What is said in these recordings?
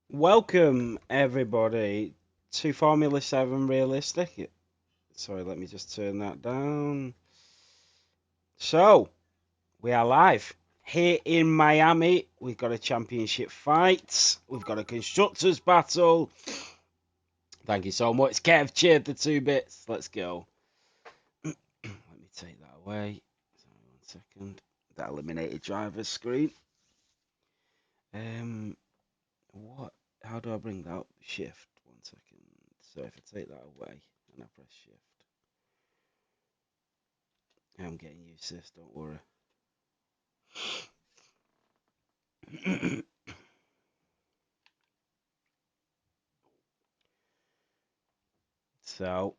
Welcome, everybody, to Formula 7 Realistic. Sorry, let me just turn that down. So, we are live here in Miami. We've got a championship fight. We've got a constructors battle. Thank you so much. Kev cheered the 2 bits. Let's go. Let me take that away. Sorry, 1 second. That eliminated driver's screen. What? How do I bring that up? Shift. 1 second. So if I take that away and I press shift. I'm getting used to this, don't worry. So,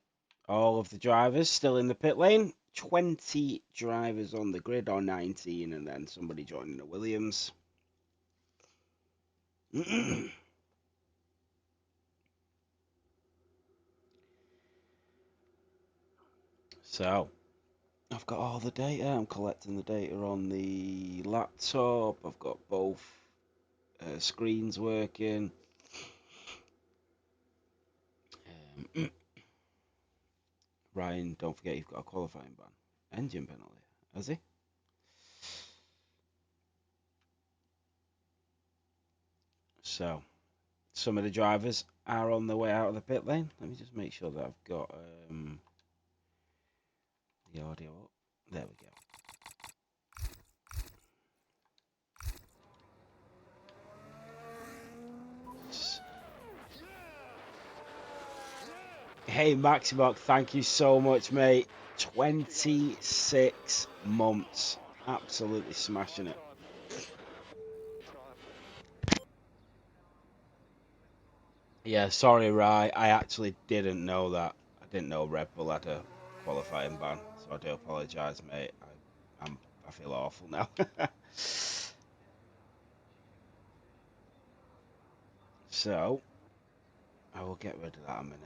all of the drivers still in the pit lane. 20 drivers on the grid, or 19, and then somebody joining the Williams. So, I've got all the data. I'm collecting the data on the laptop. I've got both screens working. Ryan, don't forget you've got a qualifying ban. Engine penalty. Has he? So, some of the drivers are on their way out of the pit lane. Let me just make sure that I've got the audio up. There we go. Hey Maximock, thank you so much, mate. 26 months. Absolutely smashing it. Yeah, sorry, Rye. I actually didn't know that. I didn't know Red Bull had a qualifying ban, so I do apologise, mate. I feel awful now. So, I will get rid of that a minute.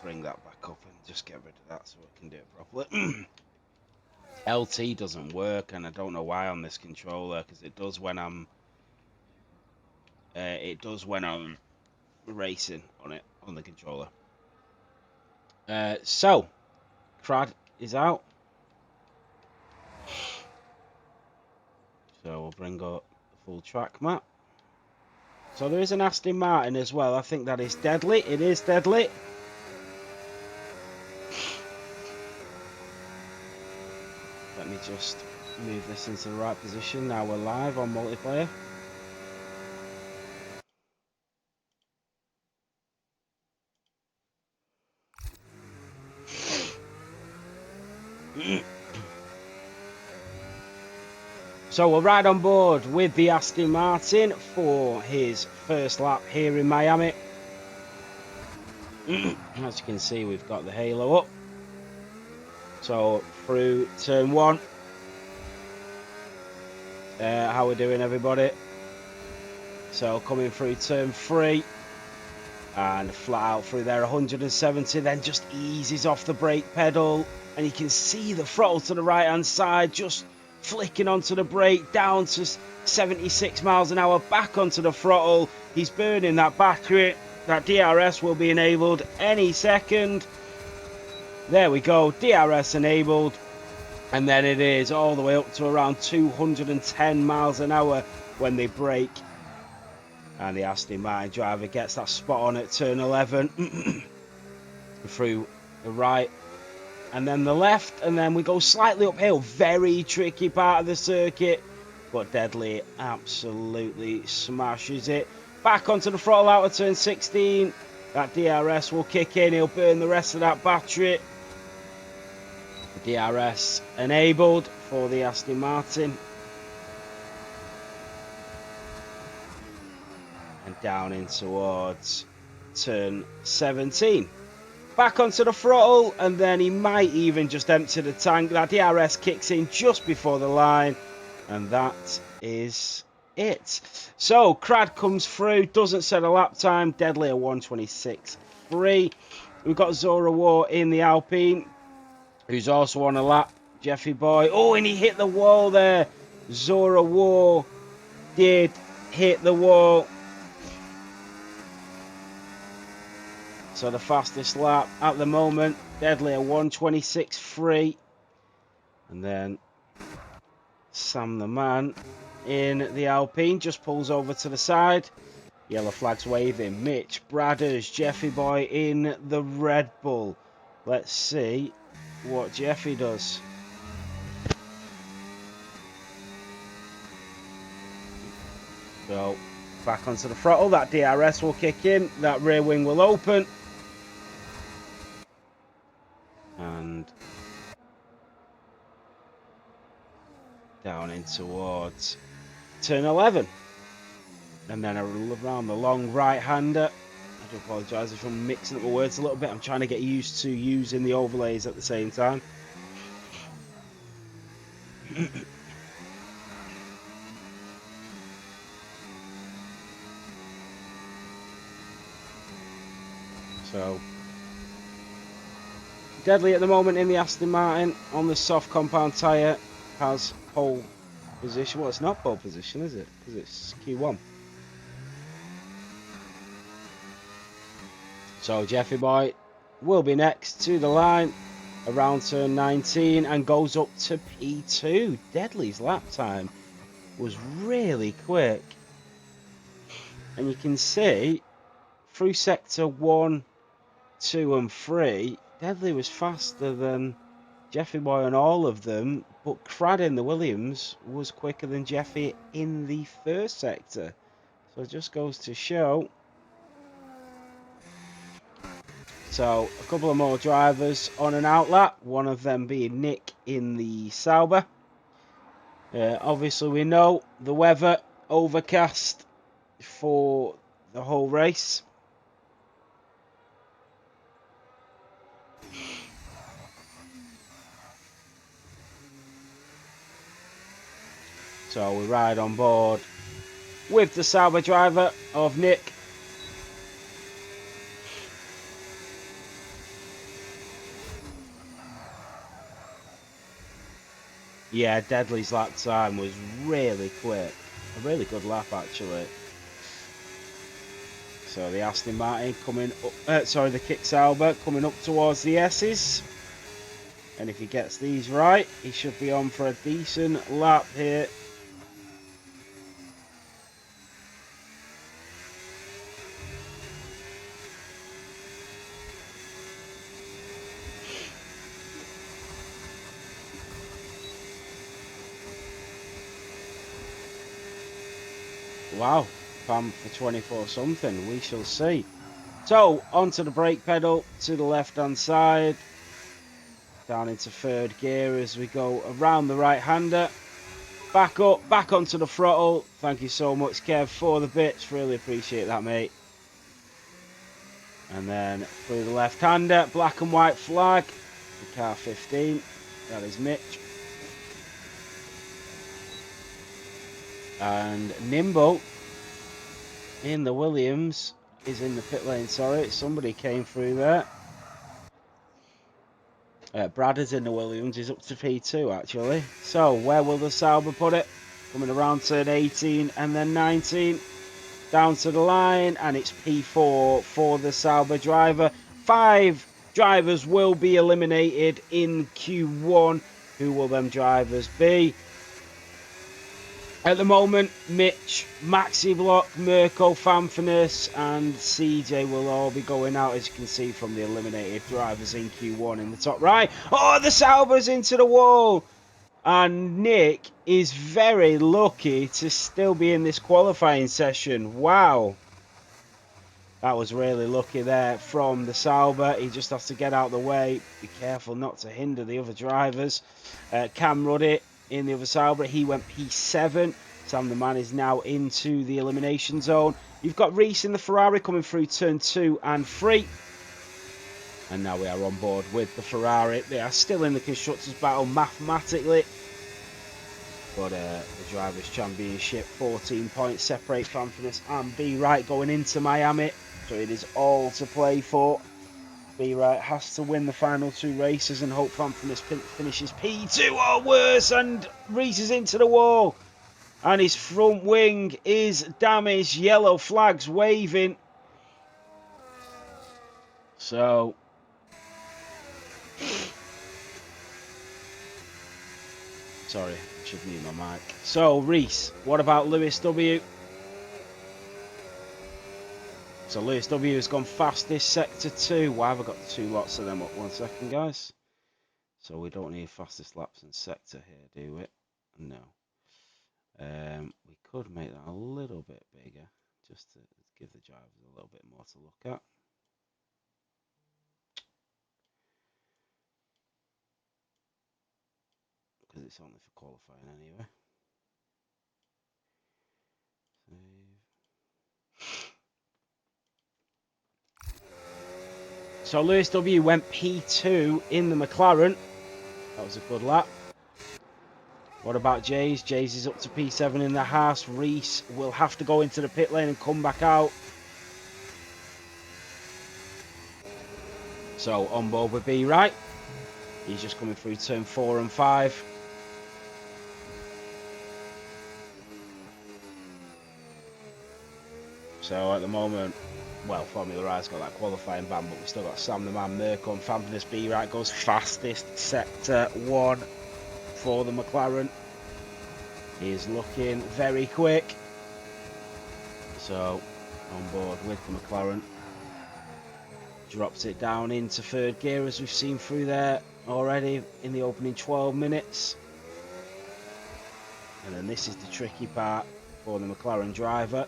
Bring that back up and just get rid of that so I can do it properly. LT doesn't work, and I don't know why on this controller, because it does when I'm racing on it on the controller. So Crad is out. I'll bring up the full track map. So there is an Aston Martin as well. I think that is Deadly. It is Deadly. Let me just move this into the right position. Now we're live on multiplayer. So we're right on board with the Aston Martin for his first lap here in Miami. As you can see, we've got the halo up. So through turn 1. How we doing, everybody? So coming through turn 3 and flat out through there, 170, then just eases off the brake pedal, and you can see the throttle to the right hand side just flicking onto the brake, down to 76 miles an hour, back onto the throttle. He's burning that battery. That DRS will be enabled any second. There we go, DRS enabled, and then it is all the way up to around 210 miles an hour when they brake. And the Aston Martin driver gets that spot on at turn 11 through the right and then the left, and then we go slightly uphill. Very tricky part of the circuit, but Deadly absolutely smashes it. Back onto the throttle out of turn 16. That DRS will kick in. He'll burn the rest of that battery. The DRS enabled for the Aston Martin. And down in towards turn 17. Back onto the throttle, and then he might even just empty the tank. That DRS kicks in just before the line, and that is it. So Crad comes through, doesn't set a lap time. Deadly a 1:26.3. We've got Zora War in the Alpine, who's also on a lap. Jeffy Boy, oh, and he hit the wall there. Zora War did hit the wall. So the fastest lap at the moment, Deadly a 1:26.3. And then Sam the Man in the Alpine just pulls over to the side. Yellow flags waving. Mitch Bradders, Jeffy Boy in the Red Bull. Let's see what Jeffy does. So back onto the throttle. That DRS will kick in. That rear wing will open. And down in towards turn 11. And then around the long right-hander. I do apologise if I'm mixing up my words a little bit. I'm trying to get used to using the overlays at the same time. So Deadly at the moment in the Aston Martin on the soft compound tyre has pole position. Well, it's not pole position, is it? Because it's Q1. So Jeffy Boy will be next to the line around turn 19 and goes up to P2. Deadly's lap time was really quick. And you can see through sector 1, 2 and 3, Deadly was faster than Jeffy Boy on all of them, but Crad in the Williams was quicker than Jeffy in the first sector. So it just goes to show. So a couple of more drivers on an outlap, one of them being Nick in the Sauber. Obviously we know the weather overcast for the whole race. So we ride on board with the Sauber driver of Nick. Yeah, Deadly's lap time was really quick. A really good lap, actually. So the Aston Martin coming up, the Kick Sauber coming up towards the S's. And if he gets these right, he should be on for a decent lap here. Wow, Pam for 24 something. We shall see. So, onto the brake pedal to the left-hand side. Down into third gear as we go around the right-hander. Back up, back onto the throttle. Thank you so much, Kev, for the bits. Really appreciate that, mate. And then through the left-hander, black and white flag. The car 15. That is Mitch. And Nimble in the Williams is in the pit lane. Sorry, somebody came through there. Brad is in the Williams. He's up to P2 actually. So where will the Sauber put it? Coming around turn 18 and then 19. Down to the line, and it's P4 for the Sauber driver. 5 drivers will be eliminated in Q1. Who will them drivers be? At the moment, Mitch, Maxi Block, Mirko, Fanfinus and CJ will all be going out, as you can see from the eliminated drivers in Q1 in the top right. Oh, the Sauber's into the wall! And Nick is very lucky to still be in this qualifying session. Wow. That was really lucky there from the Sauber. He just has to get out of the way. Be careful not to hinder the other drivers. Cam Ruddy in the other Sauber. He went P7. Sam the Man is now into the elimination zone. You've got Reese in the Ferrari coming through turn 2 and 3. And now we are on board with the Ferrari. They are still in the Constructors' battle mathematically. But the Drivers' Championship, 14 points separate Fanfinus and B Right going into Miami. So it is all to play for. B Right has to win the final 2 races and hope Fanfinus finishes P2 or worse. And Reese is into the wall. And his front wing is damaged. Yellow flags waving. So sorry, I should mute my mic. So Reese, what about Lewis W? So Lewis W has gone fastest sector 2. Why have I got 2 lots of them up? 1 second, guys. So we don't need fastest laps in sector here, do we? No. We could make that a little bit bigger, just to give the drivers a little bit more to look at. Because it's only for qualifying anyway. So Lewis W went P2 in the McLaren. That was a good lap. What about Jays? Jays is up to P7 in the Haas. Reese will have to go into the pit lane and come back out. So on board with B Right. He's just coming through turn 4 and 5. So at the moment, well, Formula I's got that qualifying ban, but we've still got Sam the Man, Mirko and Fanfinus. B Right goes fastest sector 1 for the McLaren. He's looking very quick. So on board with the McLaren. Drops it down into third gear, as we've seen through there already in the opening 12 minutes. And then this is the tricky part for the McLaren driver.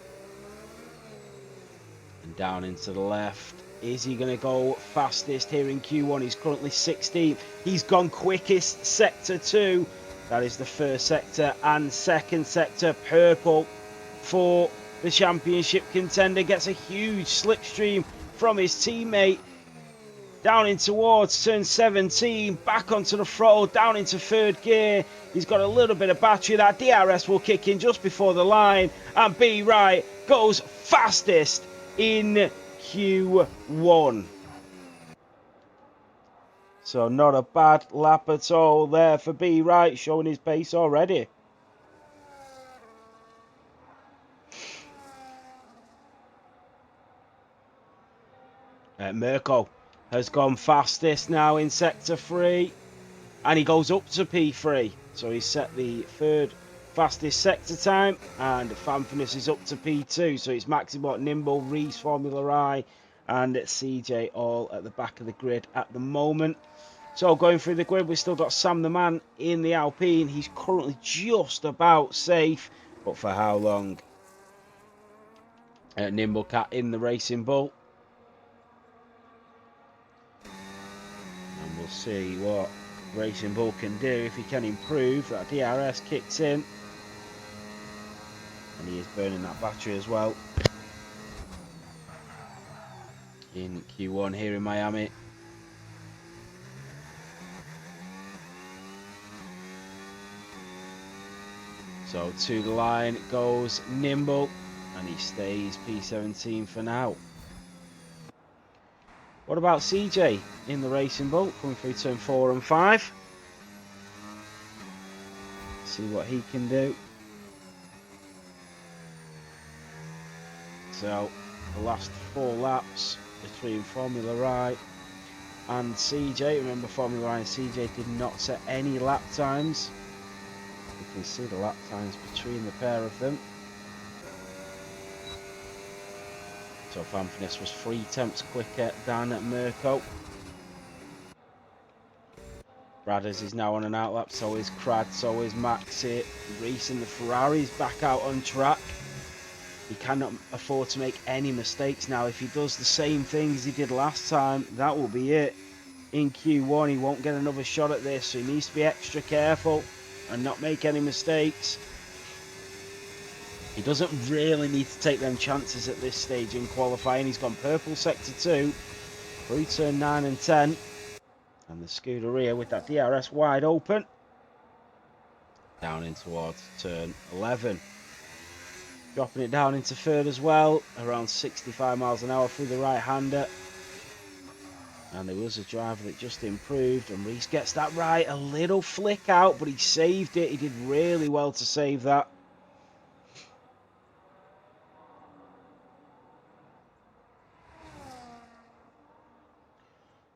And down into the left. Is he going to go fastest here in Q1? He's currently 16th. He's gone quickest sector 2. That is the first sector and second sector. Purple for the championship contender. Gets a huge slipstream from his teammate. Down in towards turn 17, back onto the throttle, down into third gear. He's got a little bit of battery. That DRS will kick in just before the line. And B Right goes fastest in Q1. So not a bad lap at all there for B Right, showing his pace already. Mirko has gone fastest now in sector 3, and he goes up to P3. So he's set the third fastest sector time, and Fanfinus is up to P2. So it's Maxibot, Nimble, Reese, Formula I, and CJ all at the back of the grid at the moment. So going through the grid, we've still got Sam the Man in the Alpine. He's currently just about safe, but for how long? Nimble Cat in the Racing Bull. And we'll see what Racing Bull can do if he can improve. That DRS kicks in. And he is burning that battery as well. In Q1 here in Miami. So to the line goes Nimble, and he stays P17 for now. What about CJ in the Racing Bull, coming through turn 4 and 5? See what he can do. So the last 4 laps between Formula Rai and CJ. Remember, Formula Rai and CJ did not set any lap times. You can see the lap times between the pair of them. So Van Finesse was 3 tenths quicker than Mirko. Bradders is now on an outlap, so is Crad, so is Maxi. Racing the Ferraris back out on track. He cannot afford to make any mistakes now. If he does the same things he did last time, that will be it. In Q1, he won't get another shot at this, so he needs to be extra careful and not make any mistakes. He doesn't really need to take them chances at this stage in qualifying. He's gone purple sector 2 through turn 9 and 10. And the Scuderia with that DRS wide open. Down in towards turn 11. Dropping it down into third as well. Around 65 miles an hour through the right-hander. And there was a driver that just improved. And Reese gets that right. A little flick out, but he saved it. He did really well to save that.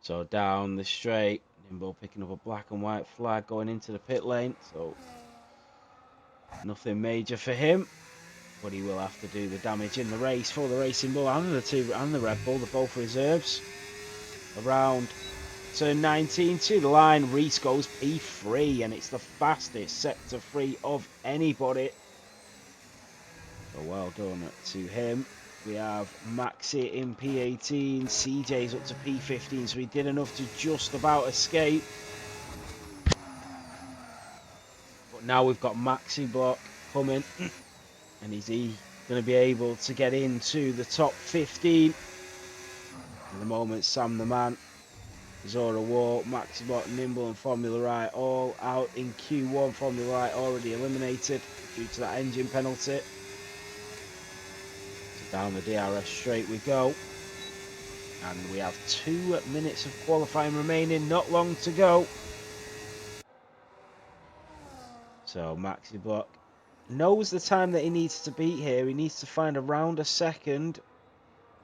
So down the straight, Nimble picking up a black and white flag going into the pit lane. So nothing major for him, but he will have to do the damage in the race for the Racing Bull and the Red Bull. They're both reserves. Around turn 19 to the line, Reese goes P3, and it's the fastest sector 3 of anybody. So well done to him. We have Maxi in P18, CJ's up to P15, so he did enough to just about escape. But now we've got Maxi Block coming, and is he going to be able to get into the top 15? At the moment, Sam the Man, Zora War, Maxi Block, Nimble and Formula Rai all out in Q1. Formula Rai already eliminated due to that engine penalty. Down the DRS straight we go, and we have 2 minutes of qualifying remaining, not long to go. So Maxi Block knows the time that he needs to beat here. He needs to find around a second.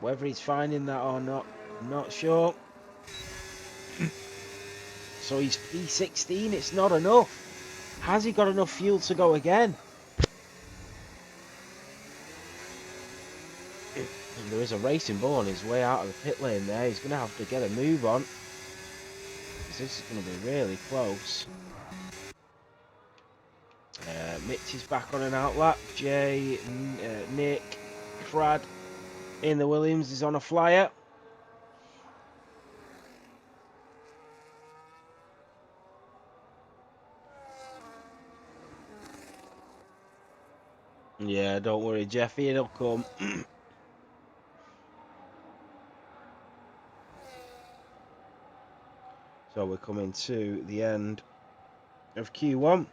Whether he's finding that or not, I'm not sure. So he's P16, it's not enough. Has he got enough fuel to go again? There is a Racing Bull on his way out of the pit lane there. He's going to have to get a move on, because this is going to be really close. Mitch is back on an outlap. Jay, Nick, Crad in the Williams is on a flyer. Yeah, don't worry, Jeffy, it'll come. So we're coming to the end of Q1.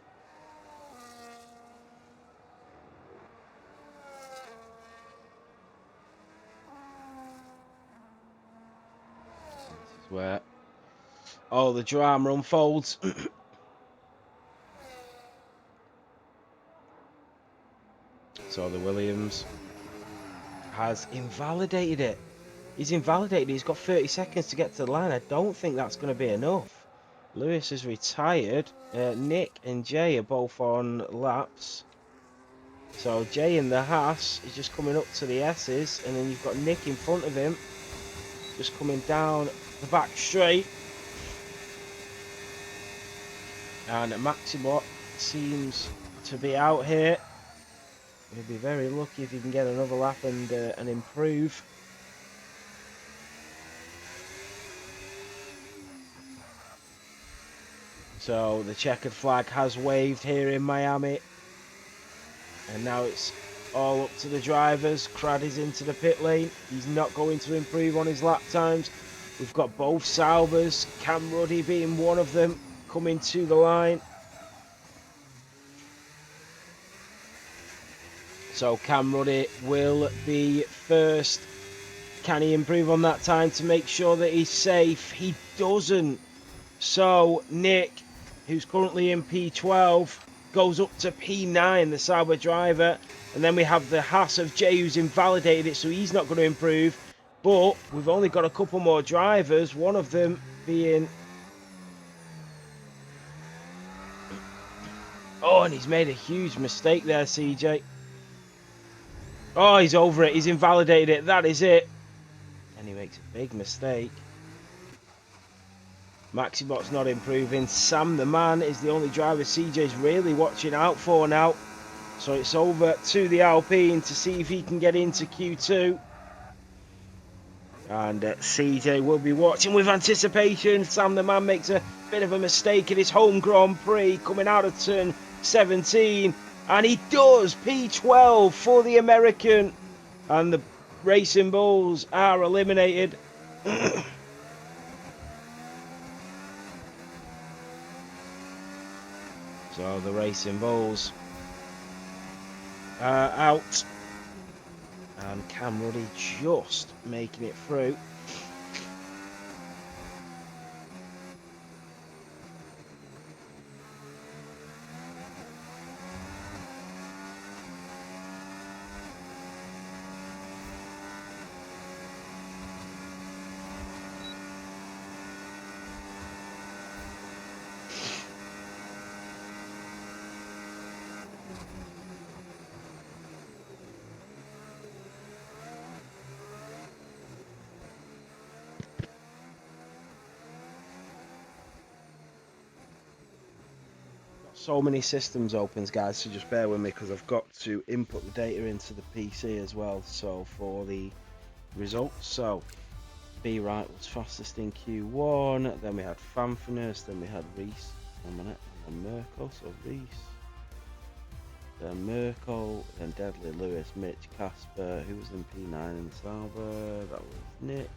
This is where all the drama unfolds. So the Williams has invalidated it. He's invalidated it. He's got 30 seconds to get to the line. I don't think that's going to be enough. Lewis is retired. Nick and Jay are both on laps. So Jay in the Haas is just coming up to the S's, and then you've got Nick in front of him, just coming down the back straight. And Maximot seems to be out here. He'll be very lucky if he can get another lap and improve. So the checkered flag has waved here in Miami. And now it's all up to the drivers. Crad is into the pit lane. He's not going to improve on his lap times. We've got both Saubers, Cam Ruddy being one of them, coming to the line. So Cam Ruddy will be first. Can he improve on that time to make sure that he's safe? He doesn't. So Nick, who's currently in P12, goes up to P9, the Sauber driver. And then we have the Haas of Jay, who's invalidated it, so he's not going to improve. But we've only got a couple more drivers, one of them being... Oh, and he's made a huge mistake there, CJ. Oh, he's over it. He's invalidated it. That is it. And he makes a big mistake. Maxibot's not improving. Sam the man is the only driver CJ's really watching out for now. So it's over to the Alpine to see if he can get into Q2. And CJ will be watching with anticipation. Sam the man makes a bit of a mistake in his home Grand Prix coming out of turn 17. And he does P12 for the American. And the Racing Bulls are eliminated. So the Racing Bulls are out. And Cam Ruddy just making it through. So many systems opens, guys, so just bear with me because I've got to input the data into the PC as well. So for the results, so B Wright was fastest in Q1, then we had Fanfinus, then we had Reese, 1 minute, and then Merkel, so Reese, then Merkel, then Deadly Lewis, Mitch Casper, who was in P9 in Sauber, that was Nick.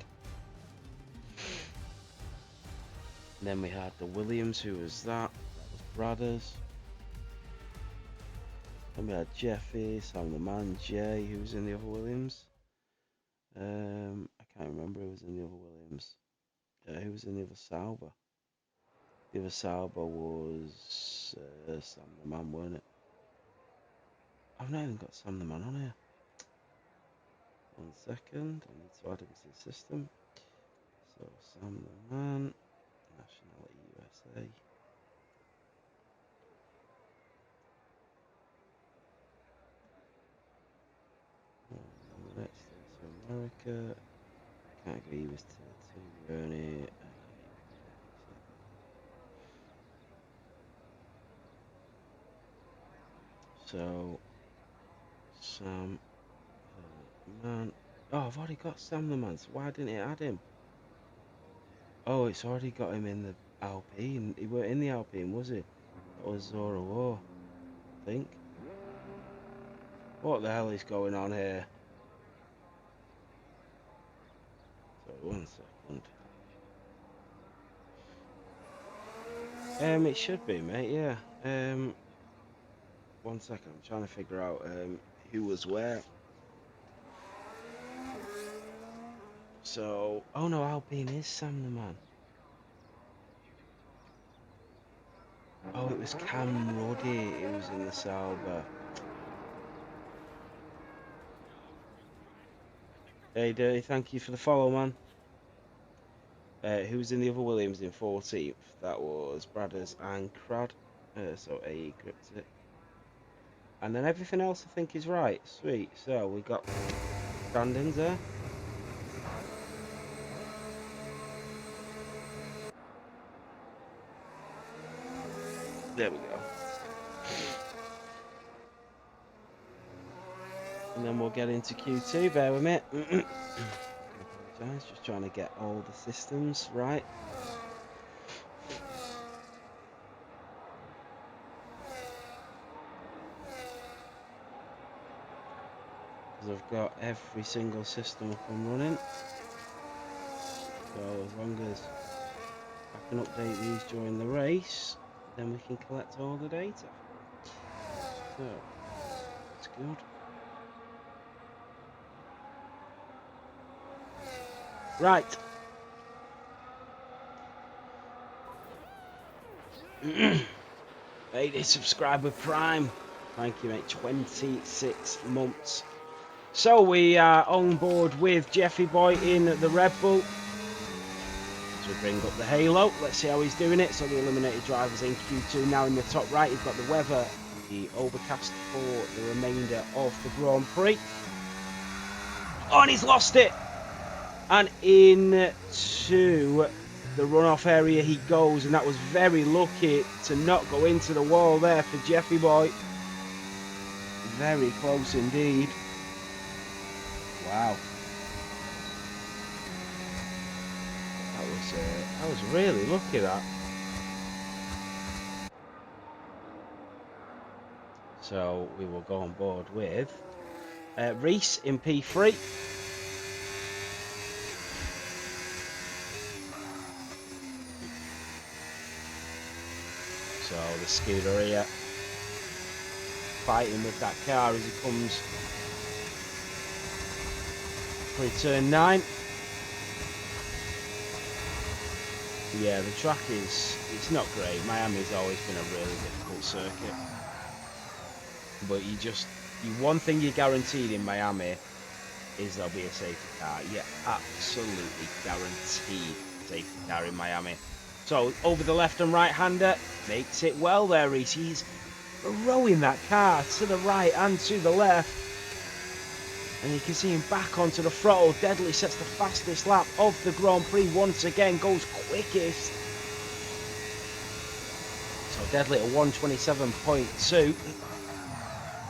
And then we had the Williams, who was that was Bradders. Then we had Jeffy, Sam the Man, Jay, who was in the other Williams. I can't remember who was in the other Williams. Who was in the other Sauber? The other Sauber was Sam the Man, weren't it? I've not even got Sam the Man on here. 1 second, I need to add him to the system. So Sam the Man, Nationality USA. Next to America. Category he was tier 2, Ernie. So Sam the Man. Oh, I've already got Sam the Man, so why didn't it add him? Oh, it's already got him in the Alpine. He weren't in the Alpine, was he? That was Zora War, I think. What the hell is going on here? Sorry, 1 second. It should be, mate, yeah. 1 second, I'm trying to figure out who was where. So, oh no, Alpine is Sam the Man. Oh, it was Cam Ruddy who was in the Sauber. Hey, Dirty, thank you for the follow, man. Who was in the other Williams in 14th? That was Bradders and Crad. So AE gripped it. And then everything else I think is right. Sweet. So we got standings there. There we go. and then we'll get into Q2. Bear with me. I apologise, just trying to get all the systems right. Because I've got every single system up and running. So as long as I can update these during the race, then we can collect all the data. So that's good. Right. Hey, subscriber Prime. Thank you, mate. 26 months. So we are on board with Jeffy Boy in the Red Bull. As we bring up the halo, let's see how he's doing it. So the eliminated drivers in Q2 now in the top right. You've got the weather, the overcast for the remainder of the Grand Prix. Oh, and he's lost it. And into the runoff area he goes, and that was very lucky to not go into the wall there for Jeffy Boy. Very close indeed. Wow. That was really lucky, that. So we will go on board with Reese in P3. So the Scuderia fighting with that car as he comes through turn 9. Yeah, the track it's not great. Miami's always been a really difficult circuit. But one thing you're guaranteed in Miami is there'll be a safety car. You're absolutely guaranteed safety car in Miami. So over the left and right hander, makes it well there, Reese. He's rowing that car to the right and to the left. And you can see him back onto the throttle. Deadly sets the fastest lap of the Grand Prix once again, goes quickest. So Deadly at 1:27.2.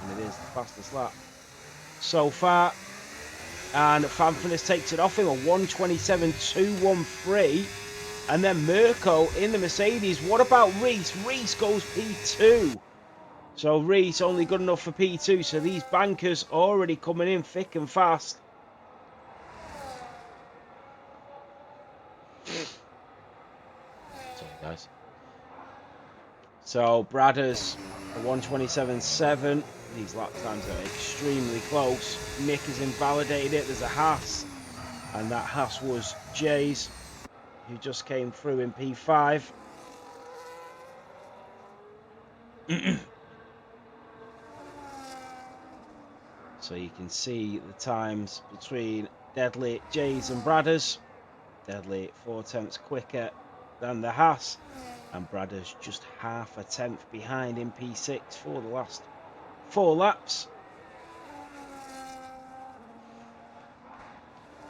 And it is the fastest lap so far. And Fanfinus takes it off him, a 1:27.213. And then Mirko in the Mercedes. What about Reese? Reese goes P2. So Reese only good enough for P2. So these bankers already coming in thick and fast. Sorry, guys. So Bradders, a 1:27.7. These lap times are extremely close. Mick has invalidated it. There's a Haas. And that Haas was Jay's, who just came through in P5. So you can see the times between Deadly, Jays and Bradders. Deadly 4/10 quicker than the Haas, and Bradders just half a tenth behind in P6 for the last 4 laps.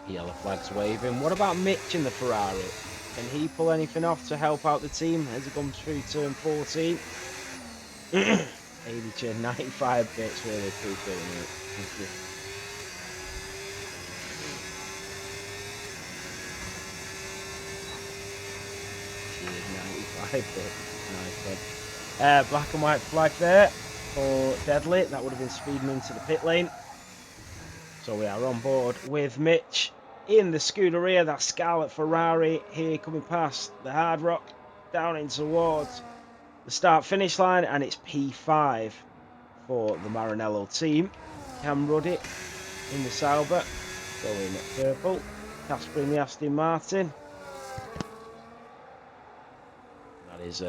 Yellow flags waving. What about Mitch in the Ferrari? Can he pull anything off to help out the team as he comes through turn 14? 80 to 95 bits, really appreciate it. Thank you. Nice. Black and white flag there for Deadly. That would have been speeding into the pit lane. So we are on board with Mitch in the Scuderia. That Scarlet Ferrari here coming past the Hard Rock down in towards the start-finish line, and it's P5 for the Maranello team. Cam Ruddy in the Sauber, going purple. Casper in the Aston Martin. That is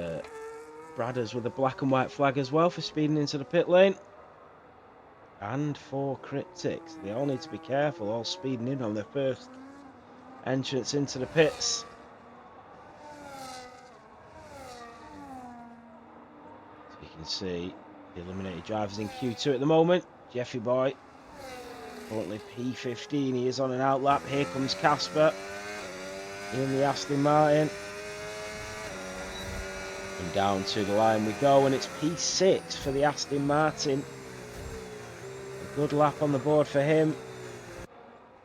Bradders with a black and white flag as well for speeding into the pit lane. And for Cryptics. They all need to be careful, all speeding in on their first entrance into the pits. So you can see the eliminated drivers in Q2 at the moment. Jeffy Boy, currently P15. He is on an outlap. Here comes Casper in the Aston Martin. And down to the line we go, and it's P6 for the Aston Martin. And Good lap on the board for him.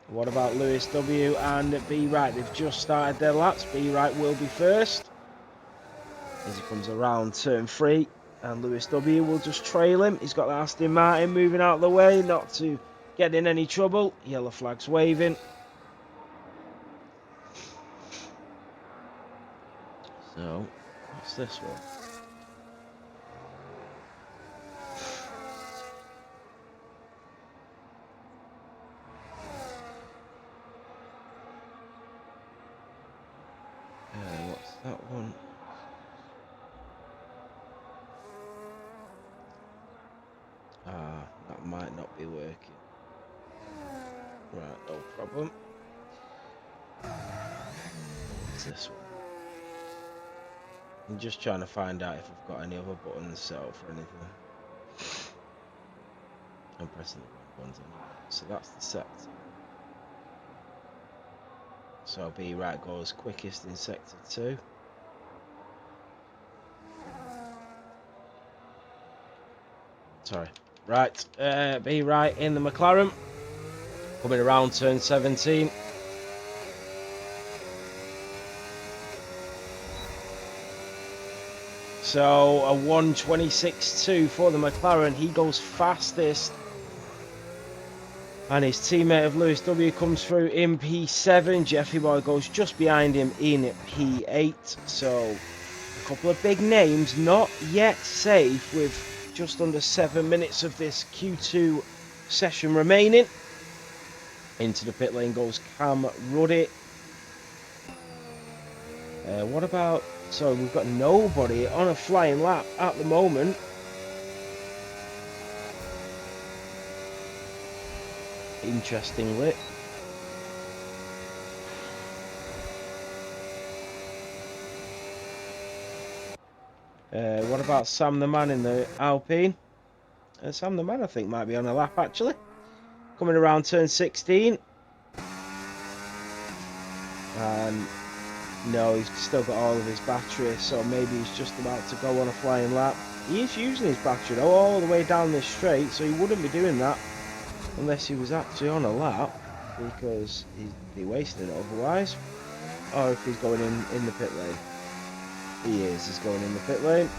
What about Lewis W and B Wright? They've just started their laps. B Wright will be first as he comes around turn 3, and Lewis W will just trail him. He's got the Aston Martin moving out of the way, not to get in any trouble. Yellow flag's waving. So, what's this one? What's that one? That might not be working. Right, no problem. What's this one? I'm just trying to find out if I've got any other buttons set up for anything. I'm pressing the wrong ones anyway. So that's the sector. So B Wright goes quickest in sector 2. Sorry. Right, B Wright in the McLaren. Coming around turn 17. So a 1:26.2 for the McLaren. He goes fastest. And his teammate of Lewis W comes through in P7. Jeffy Boy goes just behind him in P8. So a couple of big names not yet safe with just under 7 minutes of this Q2 session remaining. Into the pit lane goes Cam Ruddy. What about... So we've got nobody on a flying lap at the moment. Interestingly. What about Sam the Man in the Alpine? Sam the Man, I think, might be on a lap actually. Coming around turn 16. And no, he's still got all of his battery, so maybe he's just about to go on a flying lap. He is using his battery though, all the way down this straight, so he wouldn't be doing that unless he was actually on a lap, because he'd be wasting it otherwise. Or if he's going in the pit lane. He is, he's going in the pit lane.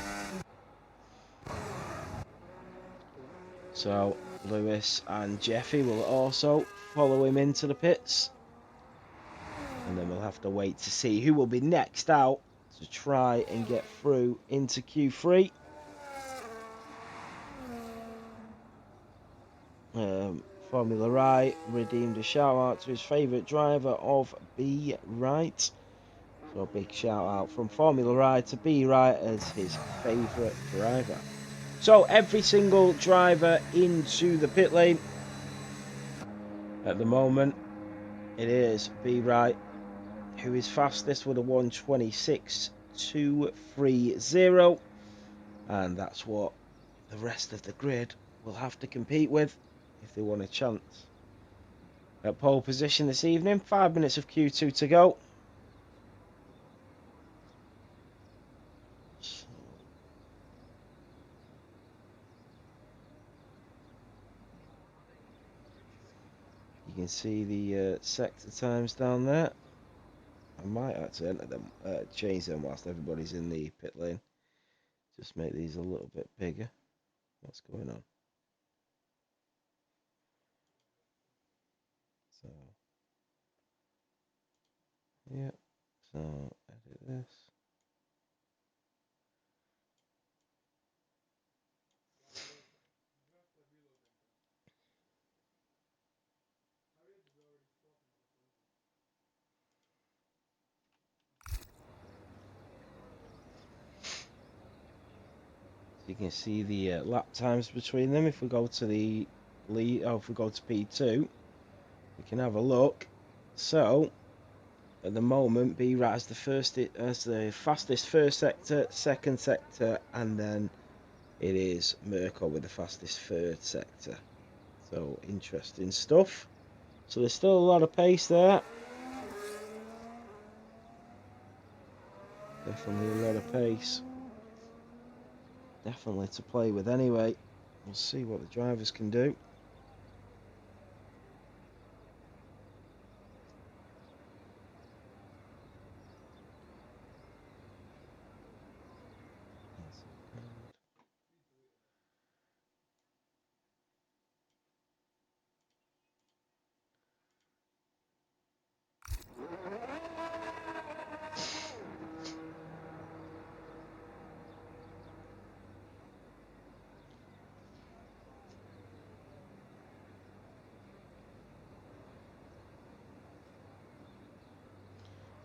So Lewis and Jeffy will also follow him into the pits. And then we'll have to wait to see who will be next out to try and get through into Q3. Formula Right redeemed a shout out to his favourite driver of B Wright. So a big shout out from Formula Right to B Wright as his favourite driver. So every single driver into the pit lane. At the moment, it is B Wright who is fastest with a 1:26.230, and that's what the rest of the grid will have to compete with if they want a chance at pole position this evening. 5 minutes of Q2 to go. So you can see the sector times down there. I might actually enter them, change them whilst everybody's in the pit lane. Just make these a little bit bigger. What's going on? So, yeah. So, edit this. You can see the lap times between them. If we go to the lead, if we go to P2, we can have a look. So, at the moment, B Rat as the fastest first sector, second sector, and then it is Mirko with the fastest third sector. So interesting stuff. So there's still a lot of pace there. Definitely a lot of pace. Definitely to play with anyway. We'll see what the drivers can do.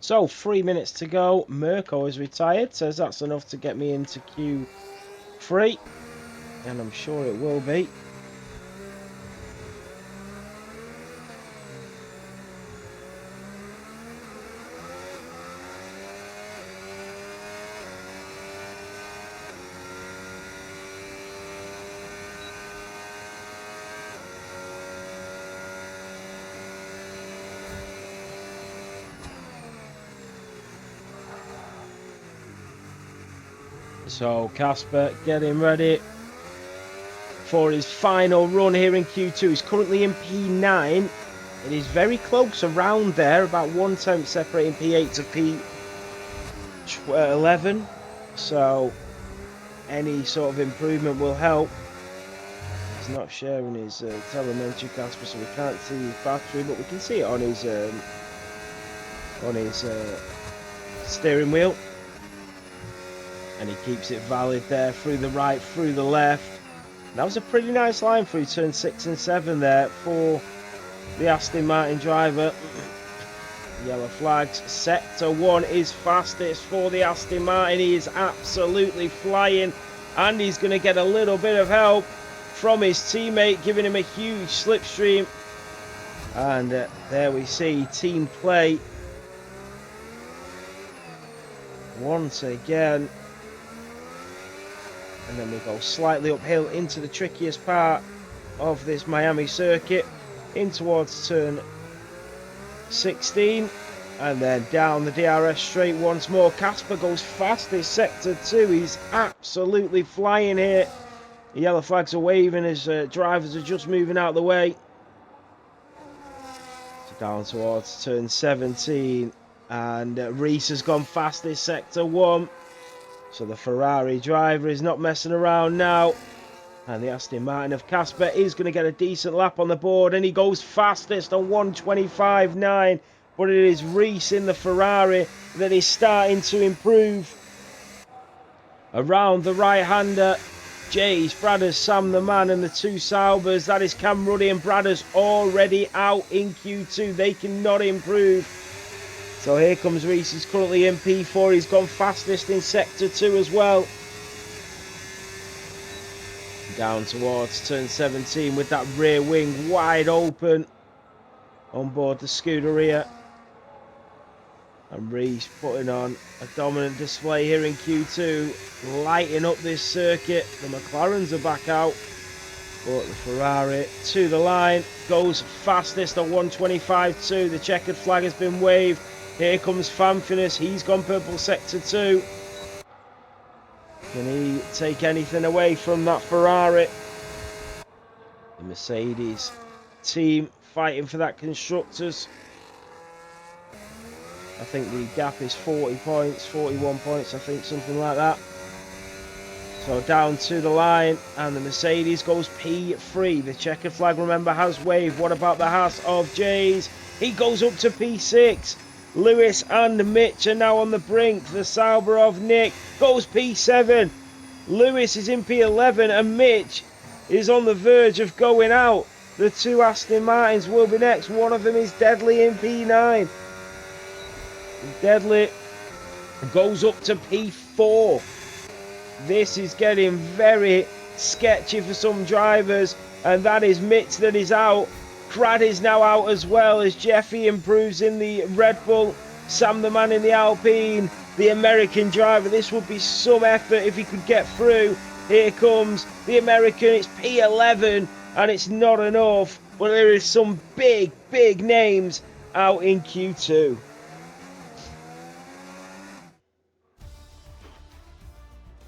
So 3 minutes to go. Mirko is retired, says that's enough to get me into Q3, and I'm sure it will be. So Casper getting ready for his final run here in Q2. He's currently in P9. It is very close around there, about 1/10 separating P8 to P11. So any sort of improvement will help. He's not sharing his telemetry, Casper, so we can't see his battery, but we can see it on his steering wheel. And he keeps it valid there, through the right, through the left. That was a pretty nice line through turn 6 and 7 there for the Aston Martin driver. Yellow flags. Sector 1 is fastest for the Aston Martin. He is absolutely flying, and he's going to get a little bit of help from his teammate, giving him a huge slipstream. And there we see team play once again. And then we go slightly uphill into the trickiest part of this Miami circuit, in towards turn 16, and then down the DRS straight once more. Casper goes fastest sector 2. He's absolutely flying here. The yellow flags are waving as drivers are just moving out of the way. So down towards turn 17, and Reese has gone fastest sector 1. So the Ferrari driver is not messing around now. And the Aston Martin of Casper is going to get a decent lap on the board. And he goes fastest on 1:25.9. But it is Reese in the Ferrari that is starting to improve. Around the right-hander, Jays, Bradders, Sam the Man, and the two Saubers. That is Cam Ruddy and Bradders already out in Q2. They cannot improve. So here comes Reese. He's currently in P4. He's gone fastest in Sector 2 as well. Down towards turn 17 with that rear wing wide open on board the Scuderia. And Reese putting on a dominant display here in Q2, lighting up this circuit. The McLarens are back out, but the Ferrari to the line goes fastest at 1:25.2. The checkered flag has been waved. Here comes Fanfinus. He's gone purple sector 2. Can he take anything away from that Ferrari? The Mercedes team fighting for that constructors. I think the gap is 40 points, 41 points, I think, something like that. So down to the line, and the Mercedes goes P3. The checkered flag, remember, has waved. What about the Haas of Jays? He goes up to P6. Lewis and Mitch are now on the brink. The Sauber of Nick goes P7. Lewis is in P11 and Mitch is on the verge of going out. The two Aston Martins will be next. One of them is Deadly in P9. Deadly goes up to P4. This is getting very sketchy for some drivers, and that is Mitch that is out. Crad is now out as well as Jeffy improves in the Red Bull. Sam the Man in the Alpine, the American driver. This would be some effort if he could get through. Here comes the American. It's P11 and it's not enough, but there is some big names out in Q2.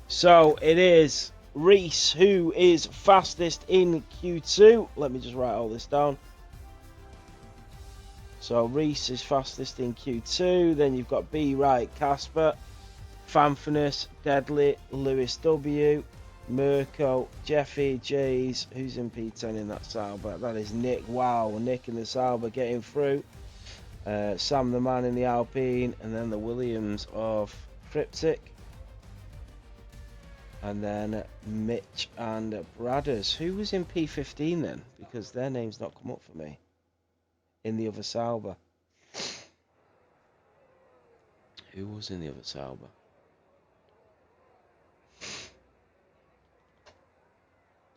So it is Reese who is fastest in Q2. Let me just write all this down. So Reese is fastest in Q2. Then you've got B Right, Casper, Fanfinus, Deadly, Lewis W, Mirko, Jeffy, Jays. Who's in P10 in that Sauber? That is Nick. Wow, Nick in the Sauber getting through. Sam the Man in the Alpine, and then the Williams of Cryptic. And then Mitch and Bradders. Who was in P15 then? Because their name's not come up for me in the other Sauber. Who was in the other Sauber?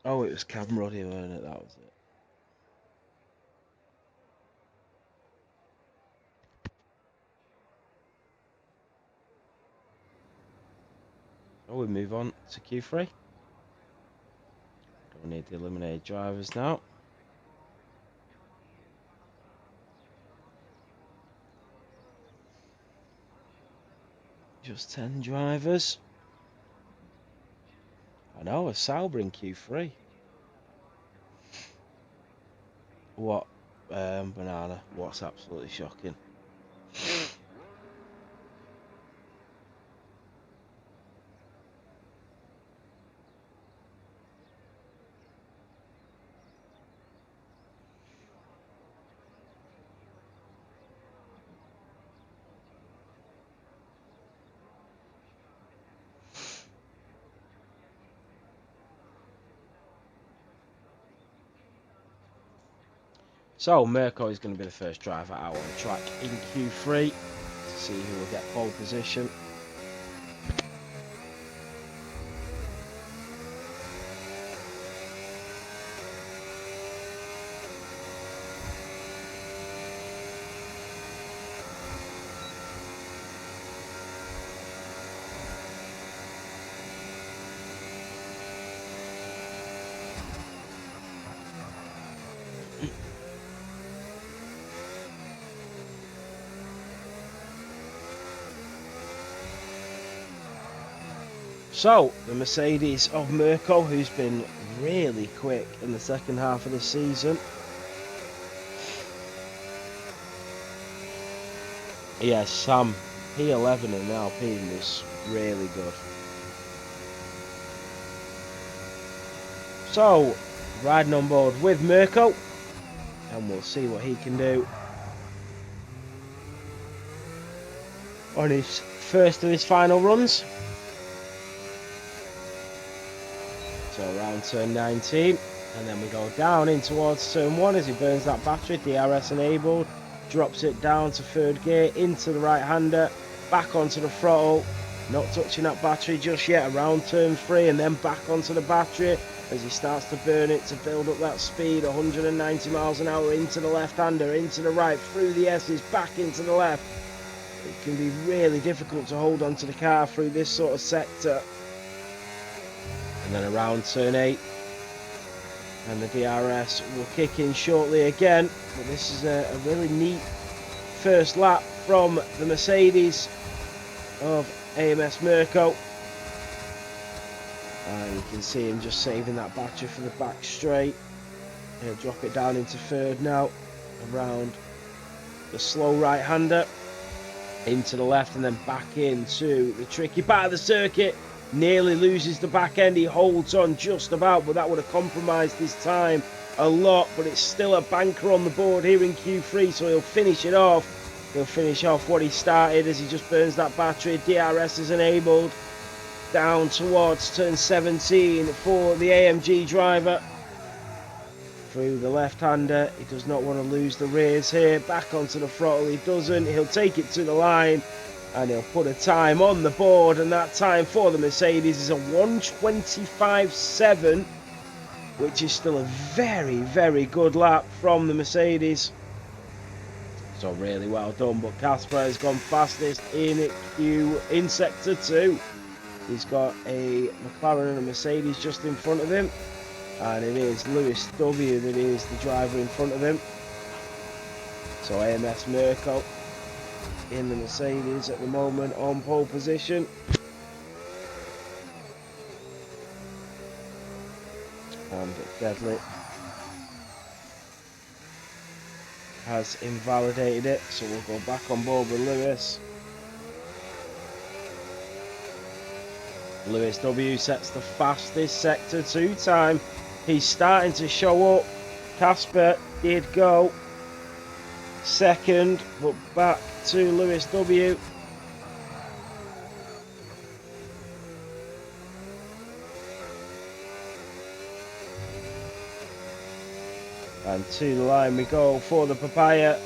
Oh, it was Cam Roddy, wasn't it? That was it. Oh, we move on to Q3. Don't need the eliminated drivers now. Just 10 drivers. I know, a Sauber in Q3. What? Banana. What's absolutely shocking. So, Mirko is going to be the first driver out on the track in Q3 to see who will get pole position. So, the Mercedes of Mirko, who's been really quick in the second half of the season. Yeah, Sam, P11 in Alpine was really good. So, riding on board with Mirko, and we'll see what he can do on his first of his final runs. So around turn 19, and then we go down in towards turn 1 as he burns that battery, DRS enabled, drops it down to third gear, into the right-hander, back onto the throttle, not touching that battery just yet, around turn 3, and then back onto the battery as he starts to burn it to build up that speed, 190 miles an hour into the left-hander, into the right, through the S's, back into the left. It can be really difficult to hold onto the car through this sort of sector. And then around turn 8, and the DRS will kick in shortly again. But this is a really neat first lap from the Mercedes of AMS Mirko. And you can see him just saving that battery for the back straight. He'll drop it down into third now, around the slow right-hander, into the left, and then back into the tricky part of the circuit. Nearly loses the back end, he holds on just about, but that would have compromised his time a lot. But it's still a banker on the board here in Q3, so he'll finish it off. He'll finish off what he started as he just burns that battery. DRS is enabled down towards turn 17 for the AMG driver. Through the left-hander, he does not want to lose the rears here. Back onto the throttle, he doesn't. He'll take it to the line, and he'll put a time on the board, and that time for the Mercedes is a 1:25.7, which is still a very, very good lap from the Mercedes. So really well done, but Casper has gone fastest in sector 2. He's got a McLaren and a Mercedes just in front of him, and it is Lewis W that is the driver in front of him. So AMS Mirko in the Mercedes at the moment on pole position. And Deadly has invalidated it, so we'll go back on board with Lewis. Lewis W sets the fastest sector 2 time. He's starting to show up. Casper did go second, but back to Lewis W. And to the line we go for the Papaya.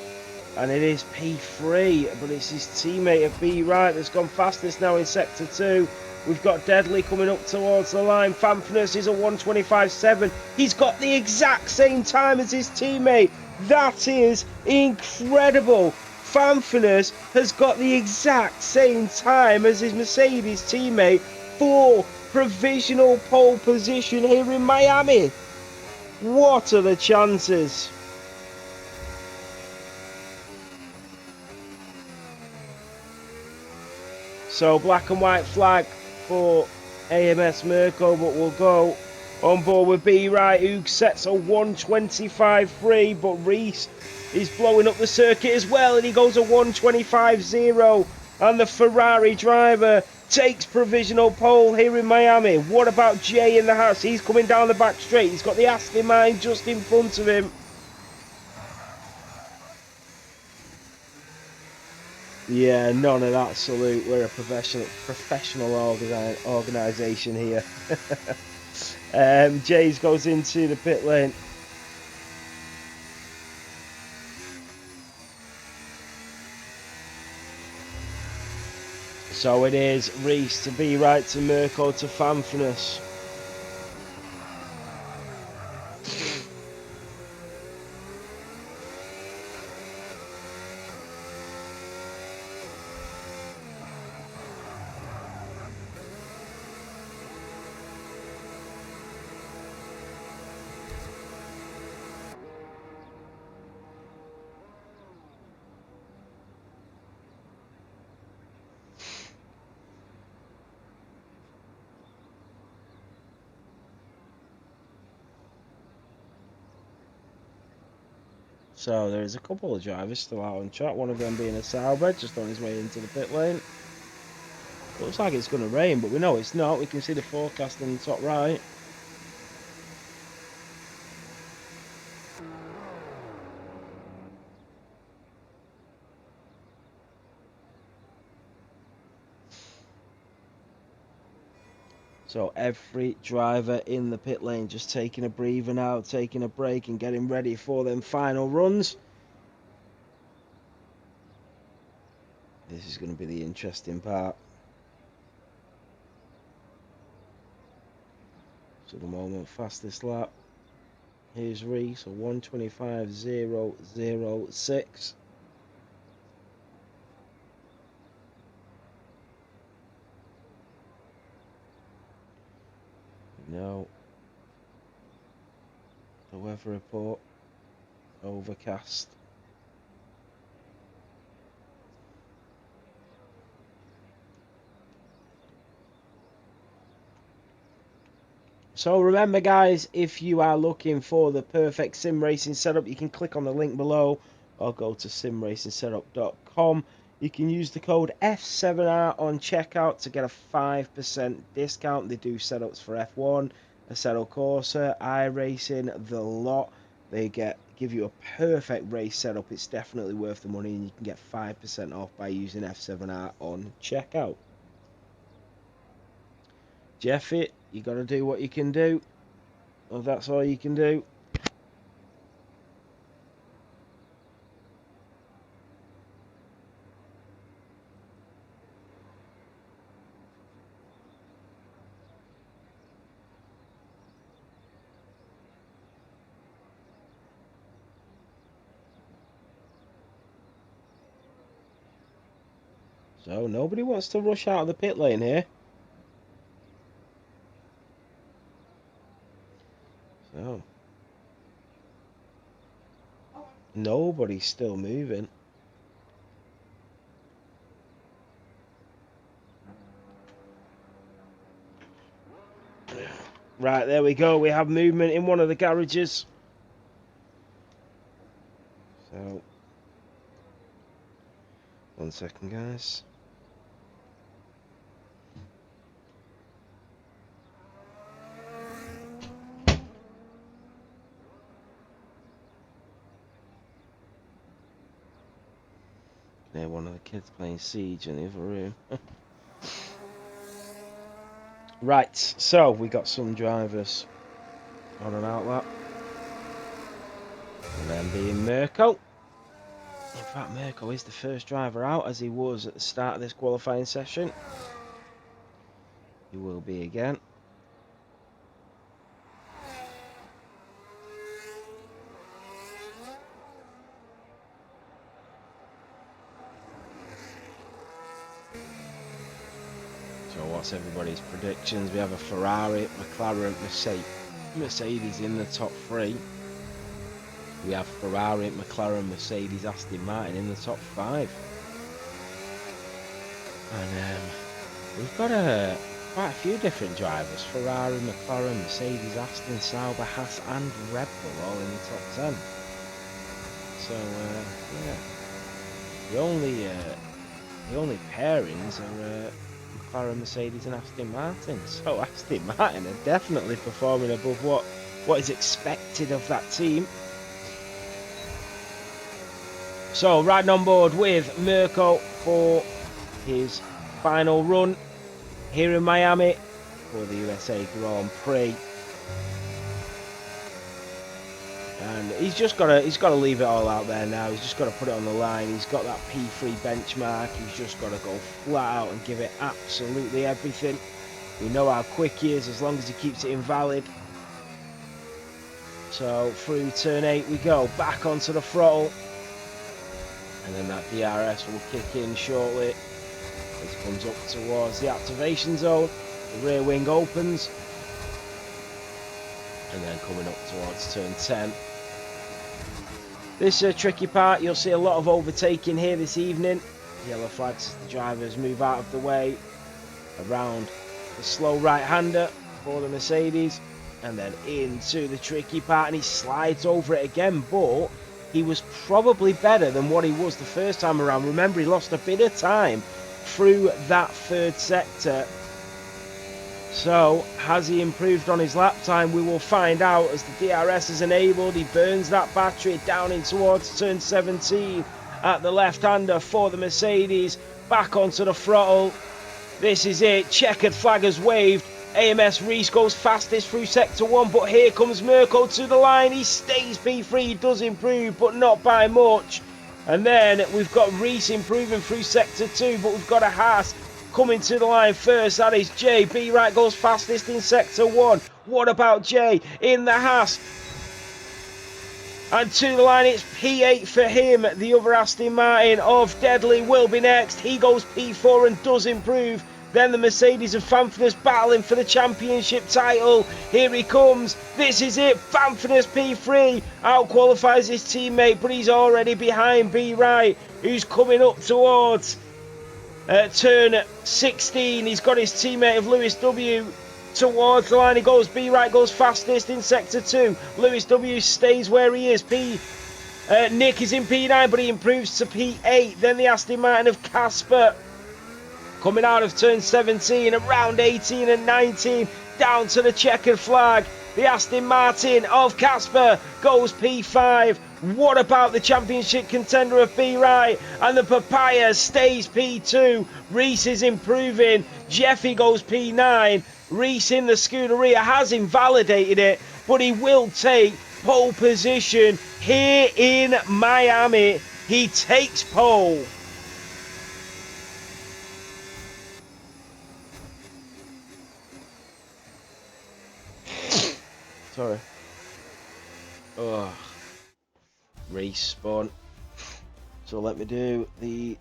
And it is P3, but it's his teammate of B Right that's gone fastest now in Sector 2. We've got Deadly coming up towards the line. Fanfness is a 1:25.7. He's got the exact same time as his teammate. That is incredible. Fanfness has got the exact same time as his Mercedes teammate for provisional pole position here in Miami. What are the chances? So black and white flag for AMS Mirko, but we'll go on board with B Right, who sets a 1:25.3, but Reese is blowing up the circuit as well, and he goes a 1:25.0, and the Ferrari driver takes provisional pole here in Miami. What about Jay in the house? He's coming down the back straight. He's got the Aston Martin just in front of him. Yeah, none of that salute. We're a professional organisation here. Jays goes into the pit lane. So it is Reese to B Right to Mirko to Fanfness. So there's a couple of drivers still out on track, one of them being a Sauber, just on his way into the pit lane. Looks like it's going to rain, but we know it's not. We can see the forecast in the top right. So every driver in the pit lane just taking a breather now, taking a break and getting ready for them final runs. This is going to be the interesting part. So the moment fastest lap. Here's Reese, a 1:25.006. No. The weather report. Overcast. So remember guys, if you are looking for the perfect sim racing setup, you can click on the link below or go to simracingsetup.com. You can use the code F7R on checkout to get a 5% discount. They do setups for F1, Assetto Corsa, iRacing, the lot. They give you a perfect race setup. It's definitely worth the money, and you can get 5% off by using F7R on checkout. Jeffy, you got to do what you can do. Well, that's all you can do. So nobody wants to rush out of the pit lane here. So nobody's still moving. Right, there we go. We have movement in one of the garages. So, one second, guys. There, one of the kids playing Siege in the other room. Right, so we got some drivers on an outlap. And then being Mirko. fact, Mirko is the first driver out, as he was at the start of this qualifying session. He will be again. So what's everybody's predictions? We have a Ferrari, McLaren, Mercedes in the top three. We have Ferrari, McLaren, Mercedes, Aston Martin in the top five. And we've got quite a few different drivers. Ferrari, McLaren, Mercedes, Aston, Sauber, Haas and Red Bull all in the top 10. So, yeah. The only pairings are McLaren, Mercedes and Aston Martin. So Aston Martin are definitely performing above what is expected of that team. So riding on board with Mirko for his final run here in Miami for the USA Grand Prix. And he's got to leave it all out there now. He's just got to put it on the line. He's got that P3 benchmark. He's just got to go flat out and give it absolutely everything. We know how quick he is as long as he keeps it invalid. So through turn 8 we go, back onto the throttle. And then that DRS will kick in shortly as it comes up towards the activation zone. The rear wing opens. And then coming up towards turn 10. This tricky part, you'll see a lot of overtaking here this evening. Yellow flags as the drivers move out of the way around the slow right-hander for the Mercedes. And then into the tricky part, and he slides over it again, but he was probably better than what he was the first time around. Remember, he lost a bit of time through that third sector. So, has he improved on his lap time? We will find out as the DRS is enabled. He burns that battery down in towards turn 17 at the left-hander for the Mercedes. Back onto the throttle. This is it. Checkered flag has waved. AMS Reese goes fastest through sector 1, but here comes Mirko to the line. He stays P3, he does improve, but not by much. And then we've got Reese improving through sector 2, but we've got a Haas coming to the line first. That is Jay. B right goes fastest in sector 1. What about Jay in the Haas? And to the line, it's P8 for him. The other Aston Martin of Deadly will be next. He goes P4 and does improve. Then the Mercedes of Fanfurness battling for the championship title. Here he comes. This is it. Fanfurness P3 out-qualifies his teammate, but he's already behind B Right, who's coming up towards turn 16. He's got his teammate of Lewis W towards the line. He goes. B Right goes fastest in sector 2. Lewis W stays where he is. Nick is in P9, but he improves to P8. Then the Aston Martin of Casper coming out of turn 17, around 18 and 19, down to the checkered flag. The Aston Martin of Casper goes P5. What about the championship contender of B Right? And the Papaya stays P2. Reese is improving. Jeffy goes P9. Reese in the Scuderia has invalidated it, but he will take pole position here in Miami. He takes pole. Sorry. Oh, Reese spawn. So let me do the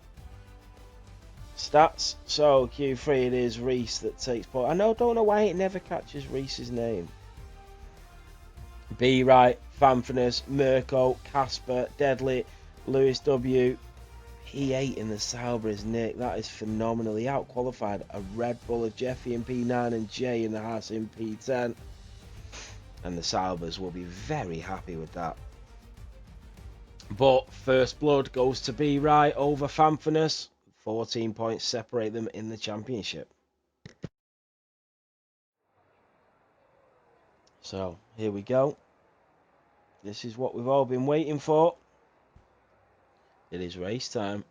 stats. So Q3, it is Reese that takes pole. I don't know why it never catches Reese's name. B Right, Fanfurness, Mirko, Casper, Deadly, Lewis W. P8 in the Sauber is Nick. That is phenomenal. He out-qualified a Red Bull of Jeffy in P9 and Jay in the Haas in P10. And the Saubers will be very happy with that. But first blood goes to B Right over Fanfurness. 14 points separate them in the championship. So here we go. This is what we've all been waiting for. It is race time.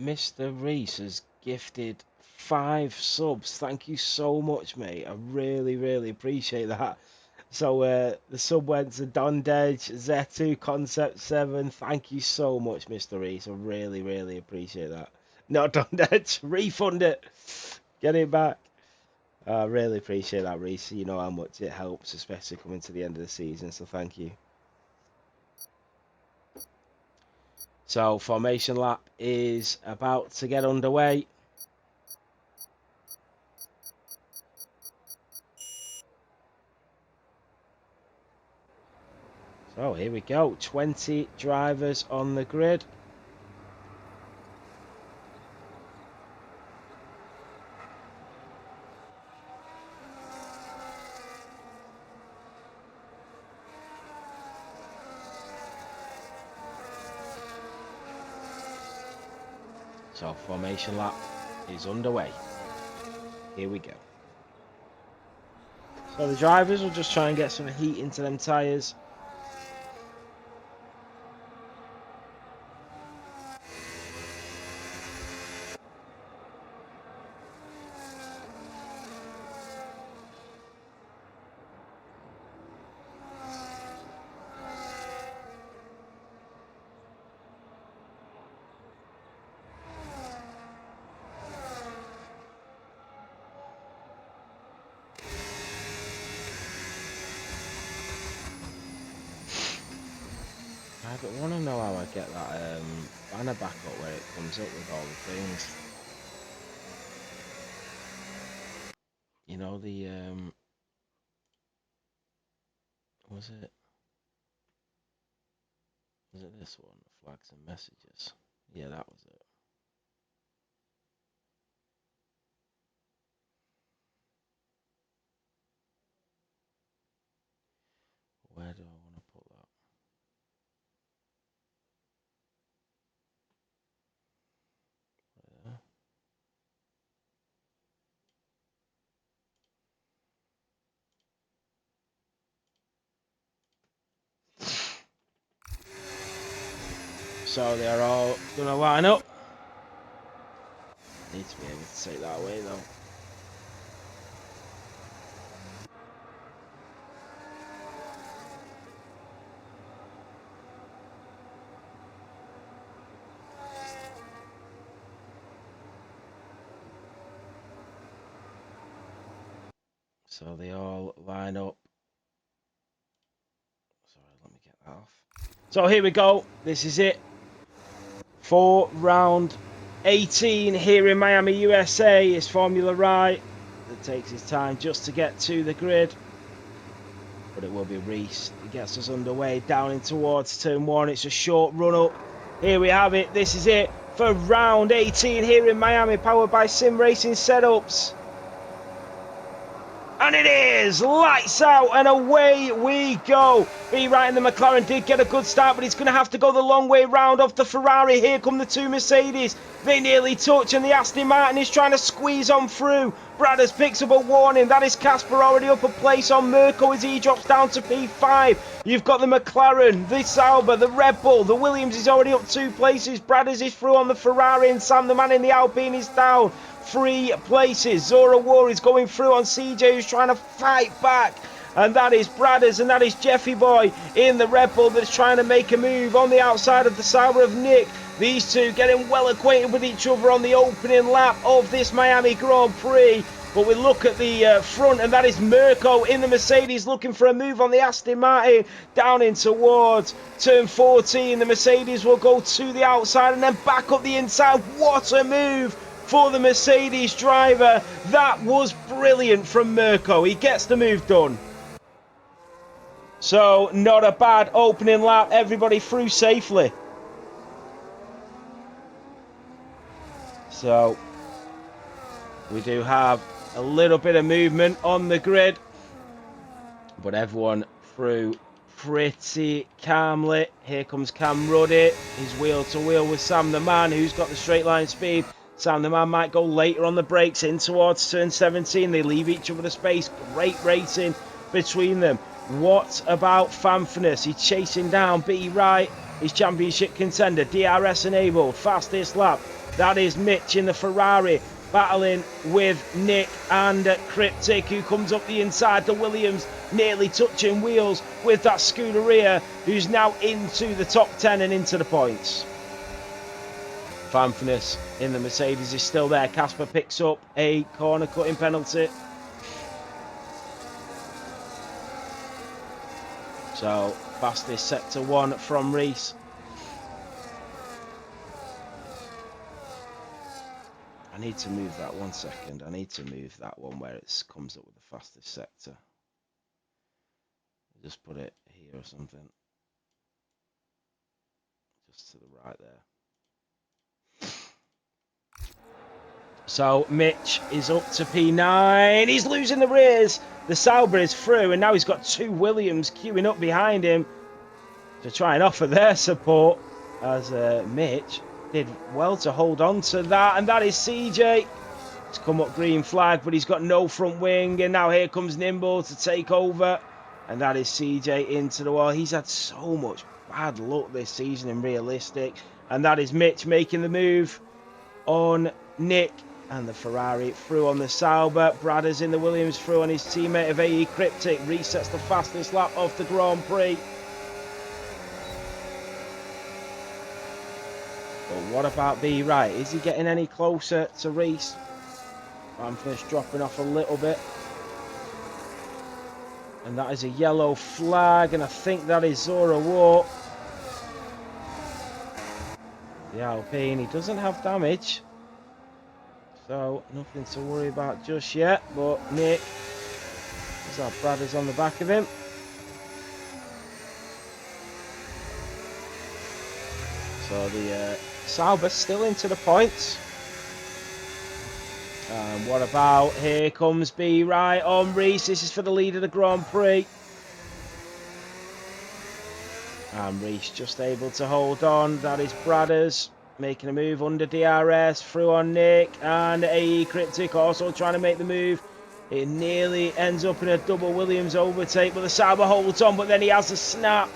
Mr. Reese has gifted 5 subs. Thank you so much, mate. I really, really appreciate that. So the sub went to Don Dej, Zetu, Concept 7. Thank you so much, Mr. Reese. I really, really appreciate that. Not Don Dej. Refund it. Get it back. I really appreciate that, Reese. You know how much it helps, especially coming to the end of the season. So thank you. So formation lap is about to get underway. So here we go. 20 drivers on the grid. So formation lap is underway. Here we go. So the drivers will just try and get some heat into them tyres. I don't want to know how I get that banner back up where it comes up with all the things. You know the was it this one? Flags and messages. Yeah, that was it. Where do I want to put that? There. So they're all gonna line up. Need to be able to take that away though. So they all line up. Sorry, let me get that off. So here we go. This is it. For round 18 here in Miami, USA. It's Formula Right that takes his time just to get to the grid. But it will be Reese. He gets us underway down in towards turn 1. It's a short run up. Here we have it. This is it for round 18 here in Miami, powered by Sim Racing Setups. And it is lights out and away we go. Be right, and the McLaren did get a good start, but he's going to have to go the long way round off the Ferrari. Here come the 2 Mercedes. They nearly touch, and the Aston Martin is trying to squeeze on through. Bradders picks up a warning. That is Casper already up a place on Mirko as he drops down to P5. You've got the McLaren, the Sauber, the Red Bull. The Williams is already up 2 places. Bradders is through on the Ferrari, and Sam the man in the Alpine is down 3 places. Zora War is going through on CJ, who's trying to fight back. And that is Bradders, and that is Jeffy Boy in the Red Bull that's trying to make a move on the outside of the Sauber of Nick. These two getting well acquainted with each other on the opening lap of this Miami Grand Prix. But we look at the front, and that is Mirko in the Mercedes looking for a move on the Aston Martin down in towards turn 14. The Mercedes will go to the outside and then back up the inside. What a move for the Mercedes driver. That was brilliant from Mirko. He gets the move done. So not a bad opening lap. Everybody through safely. So we do have a little bit of movement on the grid, but everyone through pretty calmly. Here comes Cam Ruddy. He's wheel to wheel with Sam the man, who's got the straight line speed. Sam the man might go later on the brakes in towards turn 17. They leave each other the space. Great racing between them. What about Fanfness? He's chasing down B. Wright, his championship contender. DRS enabled. Fastest lap That is Mitch in the Ferrari, battling with Nick and Cryptic, who comes up the inside. The Williams nearly touching wheels with that Scuderia, who's now into the top 10 and into the points. Fanfurness in the Mercedes is still there. Casper picks up a corner cutting penalty. So, fastest sector 1 from Reese. I need to move that 1 second. I need to move that one where it comes up with the fastest sector. Just put it here or something. Just to the right there. So Mitch is up to P9. He's losing the rears. The Sauber is through, and now he's got 2 Williams queuing up behind him to try and offer their support, as Mitch did well to hold on to that. And that is CJ. It's come up green flag, but he's got no front wing. And now here comes Nimble to take over. And that is CJ into the wall. He's had so much bad luck this season in realistic. And that is Mitch making the move on Nick. And the Ferrari through on the Sauber. Bradders in the Williams through on his teammate of AE Cryptic. Resets the fastest lap of the Grand Prix. But what about B right? Is he getting any closer to Reese? Fanfurness dropping off a little bit. And that is a yellow flag. And I think that is Zora War. The Alpine, he doesn't have damage. So, nothing to worry about just yet. But Nick, there's our Bradders on the back of him. So the Sauber still into the points. And what about, here comes B right on Reese. This is for the lead of the Grand Prix. And Reese just able to hold on. That is Bradders making a move under DRS, through on Nick, and AE Cryptic also trying to make the move. It nearly ends up in a double Williams overtake, but the Sauber holds on, but then he has a snap.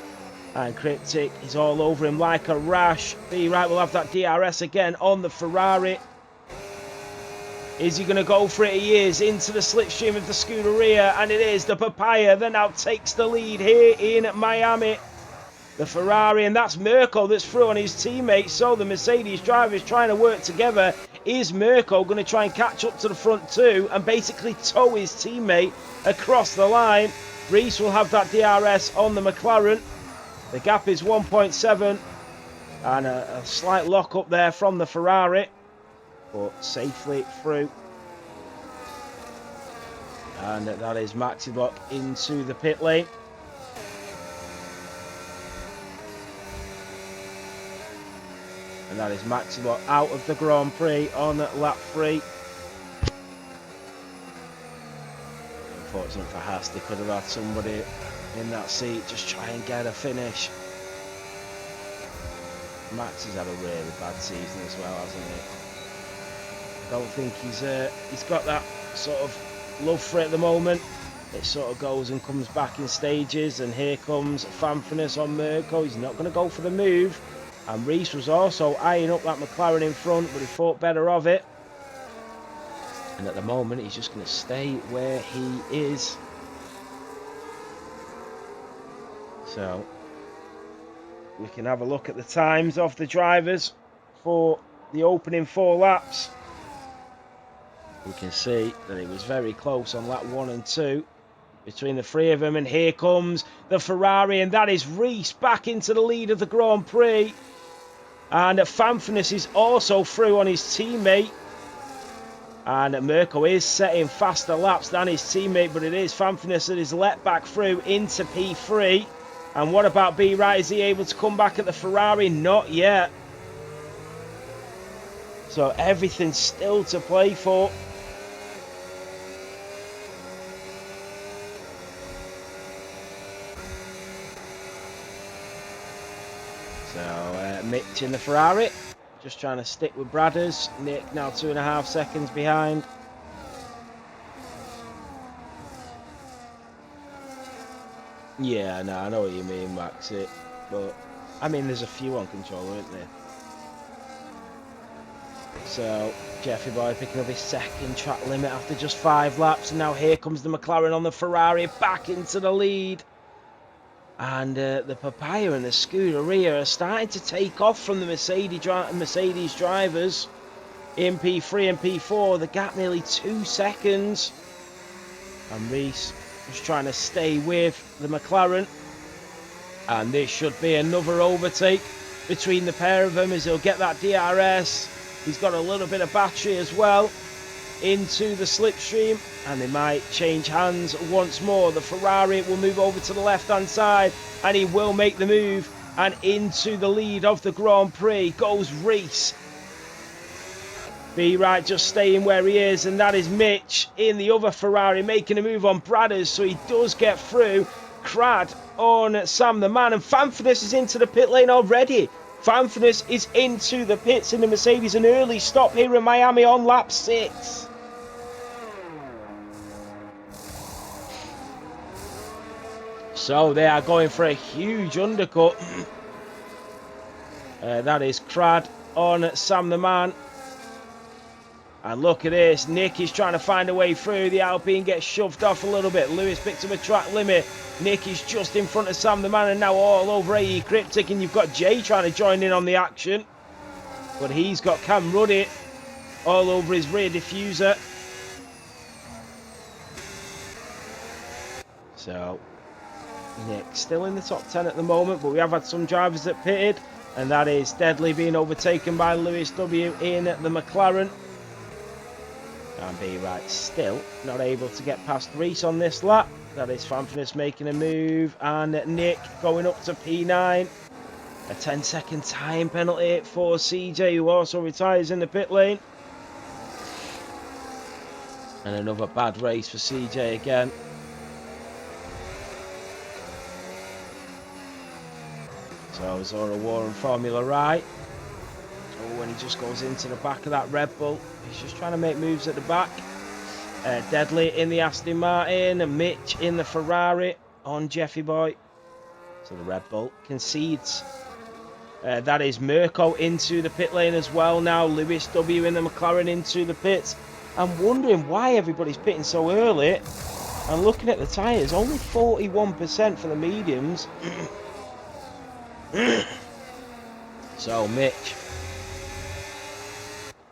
And Cryptic is all over him like a rash. B right will have that DRS again on the Ferrari. Is he going to go for it? He is, into the slipstream of the Scuderia, and it is the Papaya that now takes the lead here in Miami. The Ferrari, and that's Mirko that's through on his teammate. So the Mercedes driver is trying to work together. Is Mirko going to try and catch up to the front two and basically tow his teammate across the line? Reese will have that DRS on the McLaren. The gap is 1.7, and a slight lock up there from the Ferrari, but safely through. And that is Maxi Block into the pit lane. And that is Maxi Block out of the Grand Prix on lap 3. Unfortunate for Haas, they could have had somebody in that seat just try and get a finish. Max has had a really bad season as well, hasn't he? I don't think he's got that sort of love for it at the moment. It sort of goes and comes back in stages, and here comes Fanfurness on Mirko. He's not going to go for the move. And Reese was also eyeing up that McLaren in front, but he thought better of it. And at the moment, he's just going to stay where he is. So, we can have a look at the times of the drivers for the opening 4 laps. We can see that it was very close on lap 1 and 2 between the 3 of them. And here comes the Ferrari, and that is Reese back into the lead of the Grand Prix. And Fanfurness is also through on his teammate. And Mirko is setting faster laps than his teammate, but it is Fanfurness that is let back through into P3. And what about B right? Is he able to come back at the Ferrari? Not yet. So everything's still to play for. So Mitch in the Ferrari, just trying to stick with Bradders. Nick now 2.5 seconds behind. Yeah, no, I know what you mean, Max. But I mean, there's a few on controller, isn't there? So Jeffy Boy picking up his second track limit after just 5 laps, and now here comes the McLaren on the Ferrari back into the lead. And the Papaya and the Scuderia are starting to take off from the Mercedes drivers in P3 and P4. The gap nearly 2 seconds. And Reese is trying to stay with the McLaren. And this should be another overtake between the pair of them as he'll get that DRS. He's got a little bit of battery as well into the slipstream, and they might change hands once more. The Ferrari will move over to the left hand side, and he will make the move, and into the lead of the Grand Prix goes Reese. Be right just staying where he is, and that is Mitch in the other Ferrari making a move on Bradders, so he does get through. Crad on Sam the Man, and Fanfurness is into the pit lane already. Fanfurness is into the pits in the Mercedes, an early stop here in Miami on lap 6. So they are going for a huge undercut. That is Crad on Sam the Man. And look at this, Nick is trying to find a way through. The Alpine gets shoved off a little bit. Lewis picks up a track limit. Nick is just in front of Sam the Man and now all over AE Cryptic. And you've got Jay trying to join in on the action. But he's got Cam Ruddy all over his rear diffuser. So Nick still in the top 10 at the moment, but we have had some drivers that pitted, and that is Deadly being overtaken by Lewis W in the McLaren. And Be Right still not able to get past Reese on this lap. That is Fanfurness making a move, and Nick going up to P9. A 10-second time penalty for CJ, who also retires in the pit lane. And another bad race for CJ again. So Zora Warren Formula right. Oh, when he just goes into the back of that Red Bull. He's just trying to make moves at the back. Deadly in the Aston Martin. Mitch in the Ferrari on Jeffy Boy. So the Red Bull concedes. That is Mirko into the pit lane as well now. Lewis W in the McLaren into the pits. I'm wondering why everybody's pitting so early. And looking at the tyres, only 41% for the mediums. So Mitch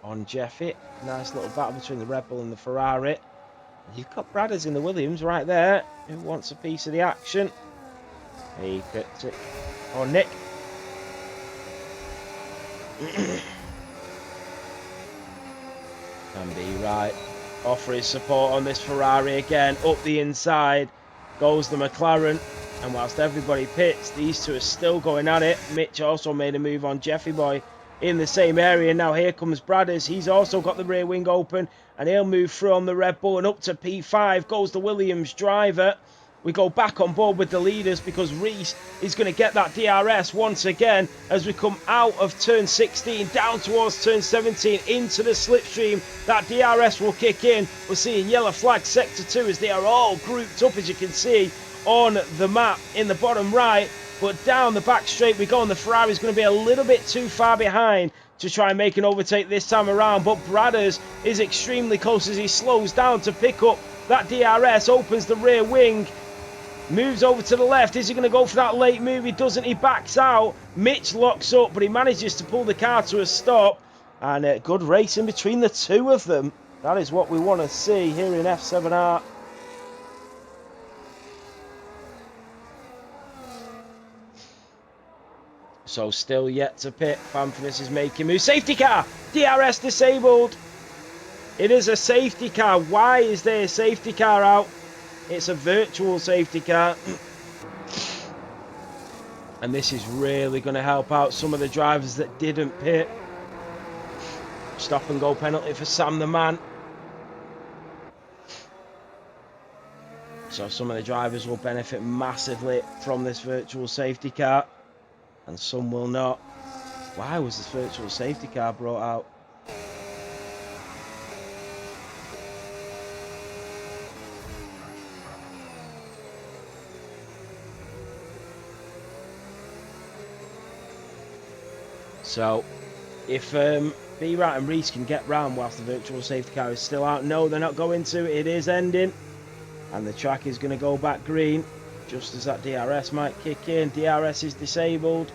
on Jeffy. Nice little battle between the Red Bull and the Ferrari. You've got Bradders in the Williams right there. Who wants a piece of the action? He gets it. Oh, Nick. And Be Right offer his support on this Ferrari again. Up the inside goes the McLaren. And whilst everybody pits, these two are still going at it. Mitch also made a move on Jeffy Boy in the same area. Now here comes Bradders. He's also got the rear wing open, and he'll move through on the Red Bull, and up to P5 goes the Williams driver. We go back on board with the leaders because Reese is going to get that DRS once again as we come out of turn 16 down towards turn 17 into the slipstream. That DRS will kick in. We're seeing yellow flag sector 2 as they are all grouped up, as you can see on the map in the bottom right. But down the back straight we go, and the Ferrari is going to be a little bit too far behind to try and make an overtake this time around. But Bradders is extremely close as he slows down to pick up that DRS, opens the rear wing, moves over to the left. Is he going to go for that late move? He doesn't. He backs out. Mitch locks up, but he manages to pull the car to a stop. And good racing between the two of them. That is what we want to see here in F7R. So still yet to pit. Fanfurness is making moves. Safety car! DRS disabled. It is a safety car. Why is there a safety car out? It's a virtual safety car. And this is really going to help out some of the drivers that didn't pit. Stop and go penalty for Sam the Man. So some of the drivers will benefit massively from this virtual safety car, and some will not. Why was this virtual safety car brought out? So if B Right and Reese can get round whilst the virtual safety car is still out. No, they're not going to. It is ending. And the track is going to go back green just as that DRS might kick in. DRS is disabled.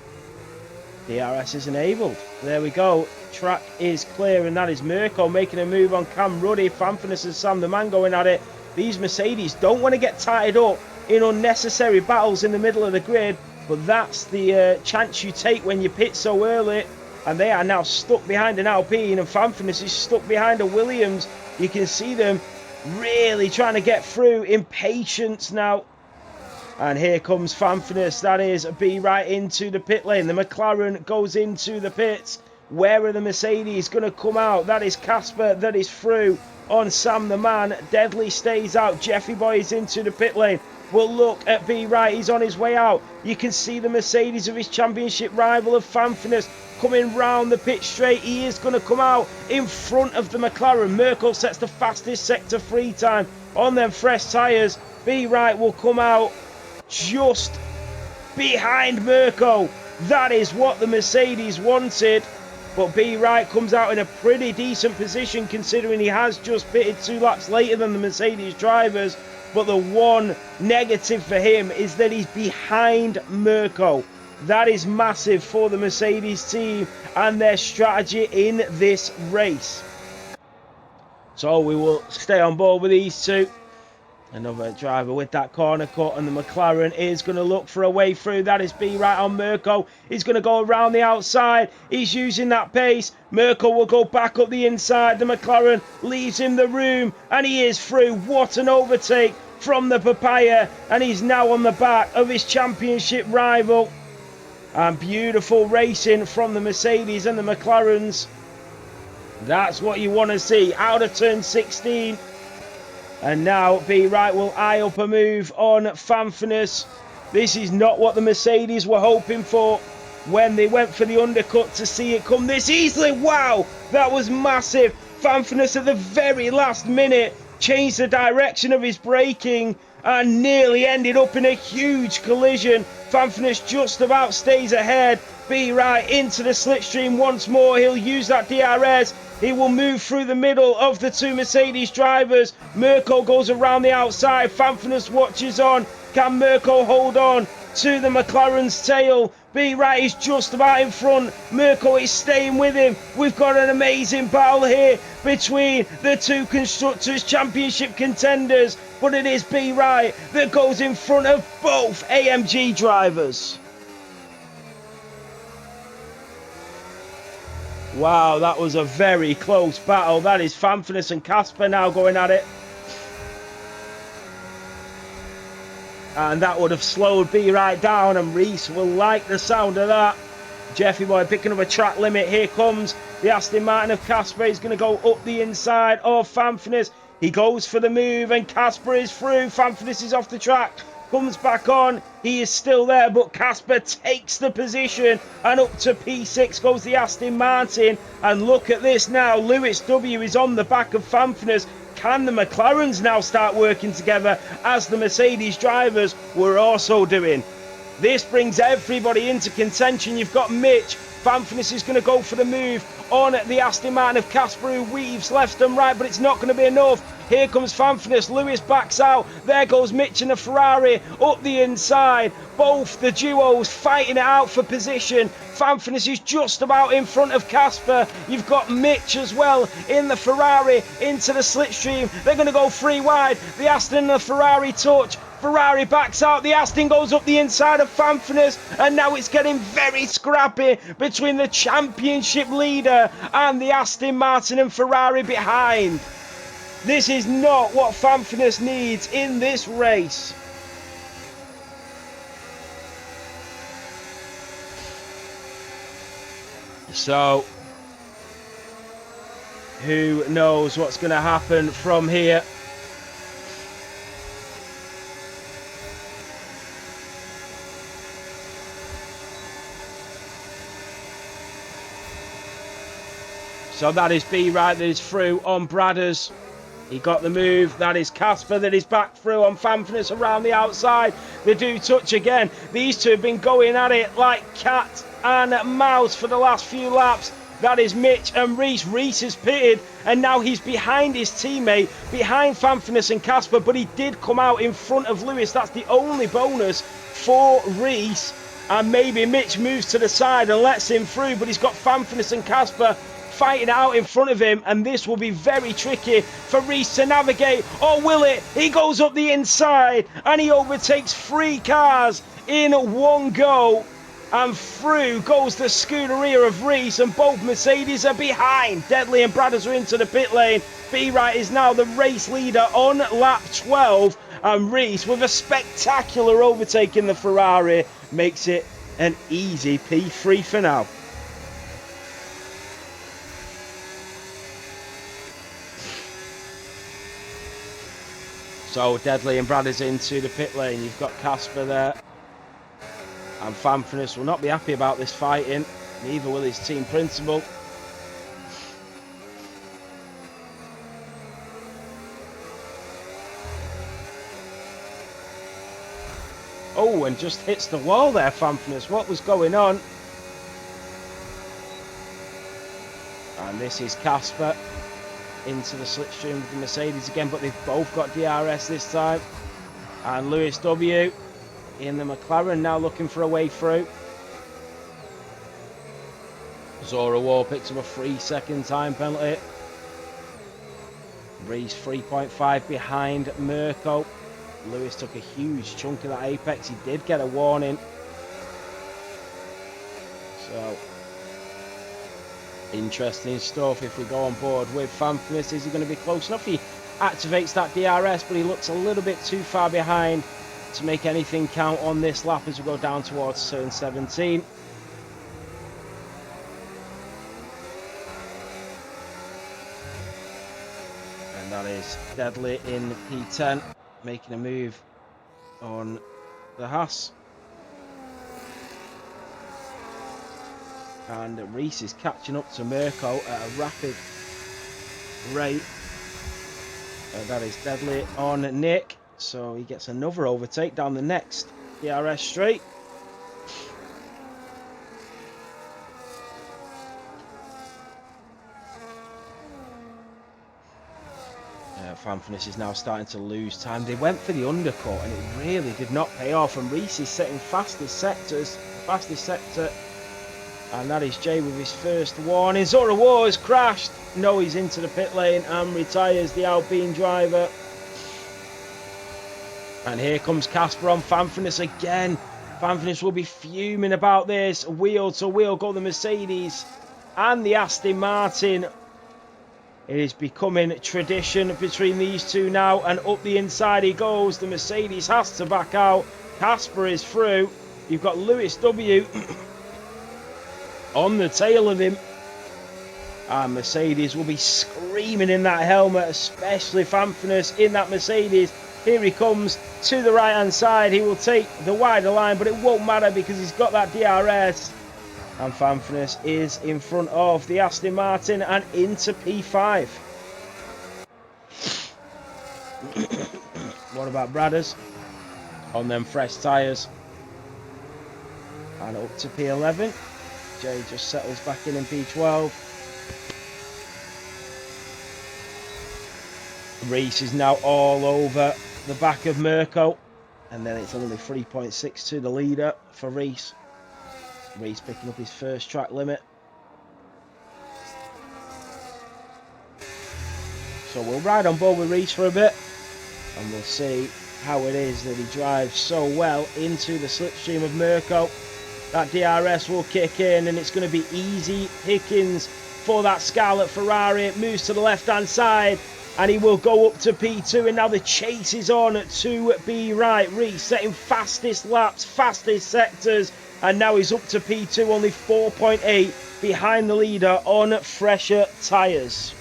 DRS is enabled. There we go. Track is clear, and that is Mirko making a move on Cam Ruddy. Fanfulness and Sam the Man going at it. These Mercedes don't want to get tied up in unnecessary battles in the middle of the grid, but that's the chance you take when you pit so early. And they are now stuck behind an Alpine, and Fanfulness is stuck behind a Williams. You can see them really trying to get through. Impatience now. And here comes Fanfulness. That is B right into the pit lane. The McLaren goes into the pits. Where are the Mercedes going to come out? That is Casper. That is through on Sam the Man. Deadly stays out. Jeffy Boy is into the pit lane. We'll look at B right. He's on his way out. You can see the Mercedes of his championship rival of Fanfulness coming round the pit straight. He is going to come out in front of the McLaren. Mirko sets the fastest sector free time on them fresh tyres. B right will come out just behind Mirko. That is what the Mercedes wanted, but B Right comes out in a pretty decent position considering he has just pitted 2 laps later than the Mercedes drivers. But the one negative for him is that he's behind Mirko. That is massive for the Mercedes team and their strategy in this race. So we will stay on board with these two. Another driver with that corner cut, and the McLaren is going to look for a way through. That is B right on Mirko. He's going to go around the outside. He's using that pace. Mirko will go back up the inside. The McLaren leaves him the room, and he is through. What an overtake from the Papaya, and he's now on the back of his championship rival. And beautiful racing from the Mercedes and the McLarens. That's what you want to see out of turn 16. And now B Right will eye up a move on Fanfulness. This is not what the Mercedes were hoping for when they went for the undercut to see it come this easily. Wow, that was massive. Fanfulness at the very last minute changed the direction of his braking and nearly ended up in a huge collision. Fanfulness just about stays ahead. B Right into the slipstream once more. He'll use that DRS. He will move through the middle of the 2 Mercedes drivers. Mirko goes around the outside. Fanfulness watches on. Can Mirko hold on to the McLaren's tail? B Right is just about in front. Mirko is staying with him. We've got an amazing battle here between the 2 Constructors' Championship contenders. But it is B Right that goes in front of both AMG drivers. Wow, that was a very close battle. That is Fanfulness and Casper now going at it. And that would have slowed B Right down, and Reese will like the sound of that. Jeffy Boy picking up a track limit. Here comes the Aston Martin of Casper. He's going to go up the inside of Fanfulness. He goes for the move, and Casper is through. Fanfulness is off the track. Comes back on. He is still there, but Casper takes the position, and up to P6 goes the Aston Martin. And look at this now. Lewis W is on the back of Fanfulness. Can the McLarens now start working together as the Mercedes drivers were also doing? This brings everybody into contention. You've got Mitch. Fanfulness is going to go for the move on the Aston Martin of Casper, who weaves left and right, but it's not going to be enough. Here comes Fanfulness. Lewis backs out. There goes Mitch and the Ferrari up the inside. Both the duos fighting it out for position. Fanfulness is just about in front of Casper. You've got Mitch as well in the Ferrari into the slipstream. They're going to go 3 wide. The Aston and the Ferrari touch. Ferrari backs out. The Aston goes up the inside of Fanfulness, and now it's getting very scrappy between the championship leader and the Aston Martin and Ferrari behind. This is not what Fanfulness needs in this race. So, who knows what's going to happen from here? So that is B Right that is through on Bradders. He got the move. That is Casper that is back through on Fanfulness around the outside. They do touch again. These two have been going at it like cat and mouse for the last few laps. That is Mitch and Reese. Reese is pitted, and now he's behind his teammate, behind Fanfinus and Casper, but he did come out in front of Lewis. That's the only bonus for Reese. And maybe Mitch moves to the side and lets him through, but he's got Fanfinus and Casper fighting out in front of him, and this will be very tricky for Reese to navigate. Or will it? He goes up the inside, and he overtakes 3 cars in one go. And through goes the Scuderia of Reese, and both Mercedes are behind. Deadly and Bradders are into the pit lane. B-Right is now the race leader on lap 12, and Reese, with a spectacular overtake in the Ferrari, makes it an easy P3 for now. So Deadly and Bradders into the pit lane. You've got Casper there. And Fanfinus will not be happy about this fighting, neither will his team principal. Oh, and just hits the wall there, Fanfinus. What was going on? And this is Casper into the slipstream with the Mercedes again, but they've both got DRS this time. And Lewis W in the McLaren now looking for a way through. Zora War picks up a 3-second time penalty. Reese 3.5 behind Mirko. Lewis took a huge chunk of that apex. He did get a warning. So, interesting stuff if we go on board with Fanfinus. Is he going to be close enough? He activates that DRS, but he looks a little bit too far behind to make anything count on this lap as we go down towards turn 17. And that is Deadly in P10, making a move on the Haas. And Reese is catching up to Mirko at a rapid rate. And that is Deadly on Nick. So he gets another overtake down the next DRS straight. Fanfinus is now starting to lose time. They went for the undercut and it really did not pay off. And Reese is setting fastest sector. And that is Jay with his first warning. Zora War has crashed. No, he's into the pit lane and retires the Alpine driver. And here comes Casper on Fanfinus again. Fanfinus will be fuming about this. Wheel to wheel go the Mercedes and the Aston Martin. It is becoming tradition between these two now. And up the inside he goes. The Mercedes has to back out. Casper is through. You've got Lewis W on the tail of him. And Mercedes will be screaming in that helmet, especially Fanfinus in that Mercedes. Here he comes to the right hand side. He will take the wider line, but it won't matter because he's got that DRS. And Fanfinus is in front of the Aston Martin and into P5. What about Bradders? On them fresh tyres. And up to P11. Jay just settles back in P12. Reese is now all over the back of Mirko, and then it's only 3.6 to the leader for Reese. Reese picking up his first track limit. So we'll ride on board with Reese for a bit, and we'll see how it is that he drives so well into the slipstream of Mirko. That DRS will kick in, and it's going to be easy pickings for that Scarlet Ferrari. It moves to the left-hand side. And he will go up to P2, and now the chase is on to B-Right. Reese setting fastest laps, fastest sectors, and now he's up to P2, only 4.8 behind the leader on fresher tyres.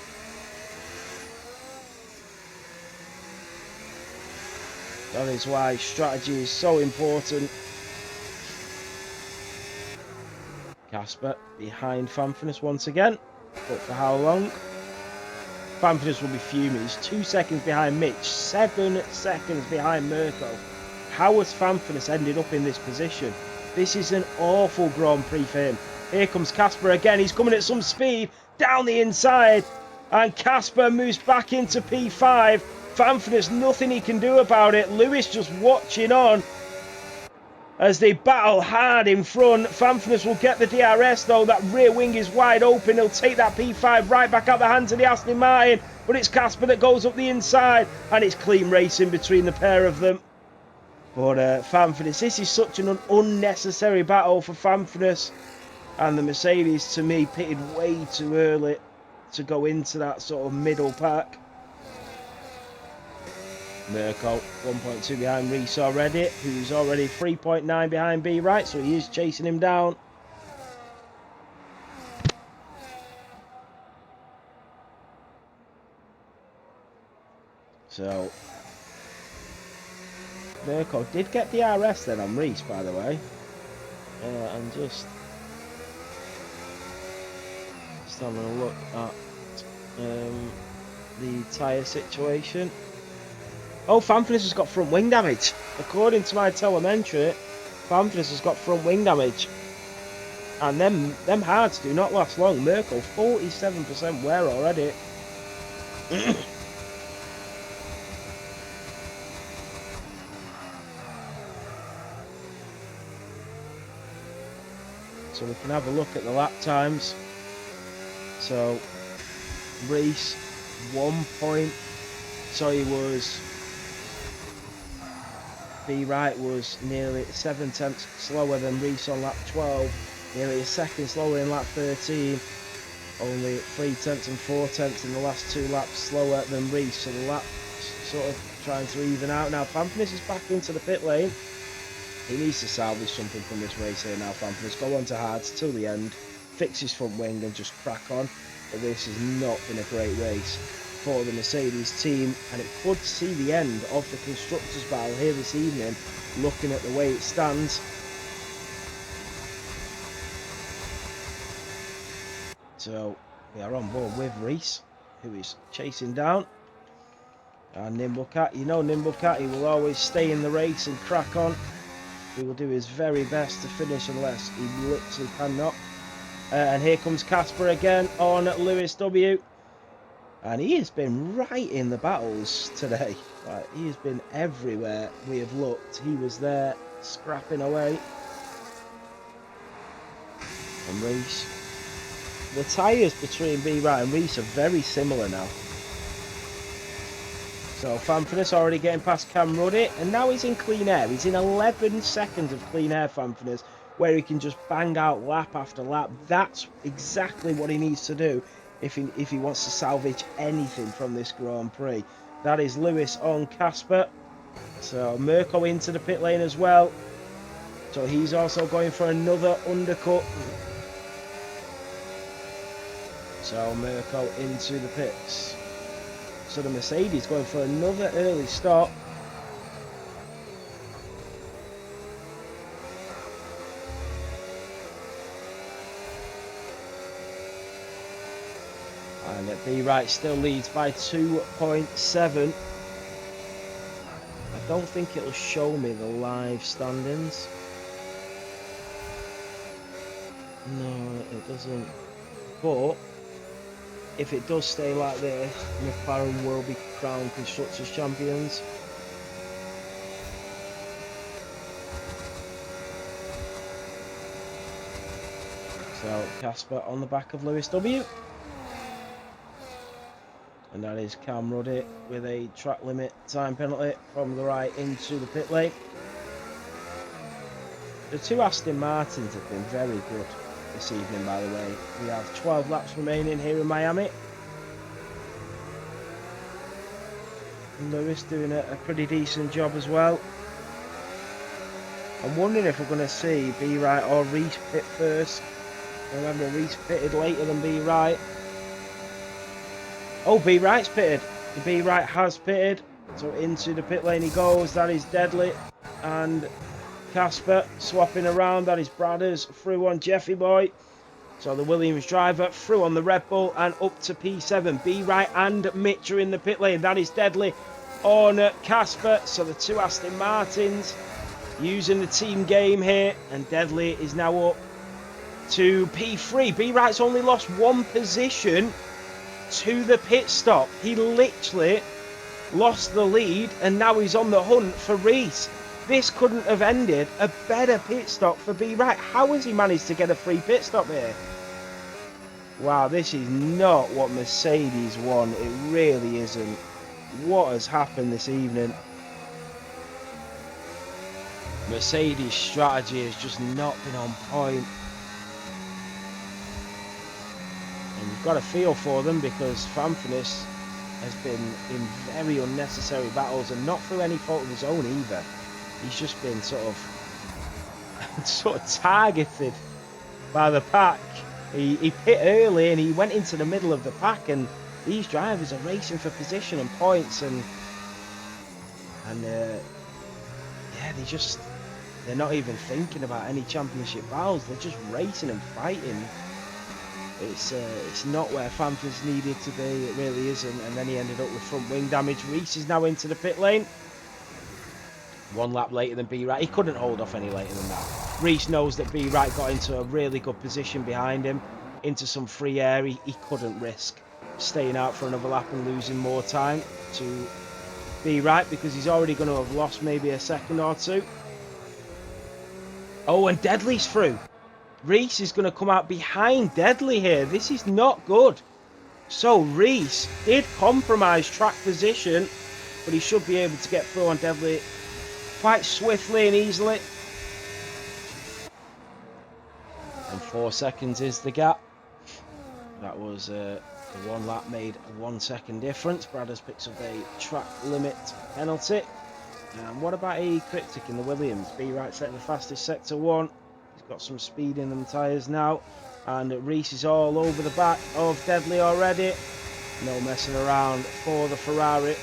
That is why strategy is so important. Casper behind Fanfinus once again, but for how long? Fanfinus will be fuming. He's 2 seconds behind Mitch, 7 seconds behind Mirko. How has Fanfinus ended up in this position? This is an awful Grand Prix for him. Here comes Casper again. He's coming at some speed down the inside. And Casper moves back into P5. Fanfan, there's nothing he can do about it. Lewis just watching on as they battle hard in front. Fanfan will get the DRS though. That rear wing is wide open. He'll take that P5 right back out the hands of the Aston Martin. But it's Casper that goes up the inside. And it's clean racing between the pair of them. But Fanfan, this is such an unnecessary battle for Fanfan. And the Mercedes, to me, pitted way too early to go into that sort of middle pack. Mirko 1.2 behind Reese already, who's already 3.9 behind B right, so he is chasing him down. So Mirko did get the RS then on Reese, by the way. And just having a look at the tyre situation. Oh, Fanfan has got front wing damage. According to my telemetry, Fanfan has got front wing damage. And them hards do not last long. Mirko, 47% wear already. So we can have a look at the lap times. So Reese B right was nearly 7 tenths slower than Reese on lap 12, nearly a second slower in lap 13, only 3 tenths and 4 tenths in the last 2 laps slower than Reese. So the laps sort of trying to even out now. Fanfan is back into the pit lane. He needs to salvage something from this race here now. Fanfan, go on to hards till the end, fix his front wing and just crack on. But this has not been a great race for the Mercedes team, and it could see the end of the Constructors' battle here this evening, looking at the way it stands. So we are on board with Reese, who is chasing down. And Nimblecat, you know Nimblecat, he will always stay in the race and crack on. He will do his very best to finish unless he literally cannot. And here comes Casper again on Lewis W. And he has been right in the battles today. Like, he has been everywhere we have looked. He was there scrapping away. And Reese. The tyres between B right and Reese are very similar now. So Fanfan already getting past Cam Ruddy, and now he's in clean air. He's in 11 seconds of clean air, Fanfan, where he can just bang out lap after lap. That's exactly what he needs to do if he wants to salvage anything from this Grand Prix. That is Lewis on Casper. So Mirko into the pit lane as well. So he's also going for another undercut. So Mirko into the pits. So the Mercedes going for another early stop. And B right still leads by 2.7. I don't think it'll show me the live standings. No, it doesn't. But if it does stay like this, McLaren will be crowned Constructors' Champions. So Casper on the back of Lewis W. And that is Cam Ruddy with a track limit time penalty from the right into the pit lane. The two Aston Martins have been very good this evening, by the way. We have 12 laps remaining here in Miami. Lewis doing a pretty decent job as well. I'm wondering if we're going to see B right or Reese pit first. Remember, Reese pitted later than B right. Oh, B right's pitted. The B right has pitted. So into the pit lane he goes. That is Deadly. And Casper swapping around. That is Bradders through on Jeffy Boy. So the Williams driver through on the Red Bull and up to P7. B right and Mitch are in the pit lane. That is Deadly on Casper. So the two Aston Martins using the team game here. And Deadly is now up to P3. B Wright's only lost 1 position to the pit stop. He literally lost the lead and now he's on the hunt for Reese. This couldn't have ended a better pit stop for B Wright. How has he managed to get a free pit stop here? Wow, this is not what Mercedes want. It really isn't. What has happened this evening? Mercedes' strategy has just not been on point. And you've got a feel for them because Fanfrenes has been in very unnecessary battles and not through any fault of his own either. He's just been sort of targeted by the pack. He pit early and he went into the middle of the pack, and these drivers are racing for position and points, and yeah, they're not even thinking about any championship battles. They're just racing and fighting. It's not where Fanfrenes needed to be. It really isn't. And then he ended up with front wing damage. Reese is now into the pit lane. 1 lap later than B Wright. He couldn't hold off any later than that. Reese knows that B Wright got into a really good position behind him, into some free air. He couldn't risk staying out for another lap and losing more time to B Wright because he's already going to have lost maybe a second or two. Oh, and Deadly's through. Reese is going to come out behind Deadly here. This is not good. So Reese did compromise track position, but he should be able to get through on Deadly quite swiftly and easily. And 4 seconds is the gap. That was the 1 lap made a 1 second difference. Bradders picks up a track limit penalty. And what about a Cryptic in the Williams? B Wright set the fastest sector 1. He's got some speed in them tyres now. And Reese is all over the back of Deadly already. No messing around for the Ferrari.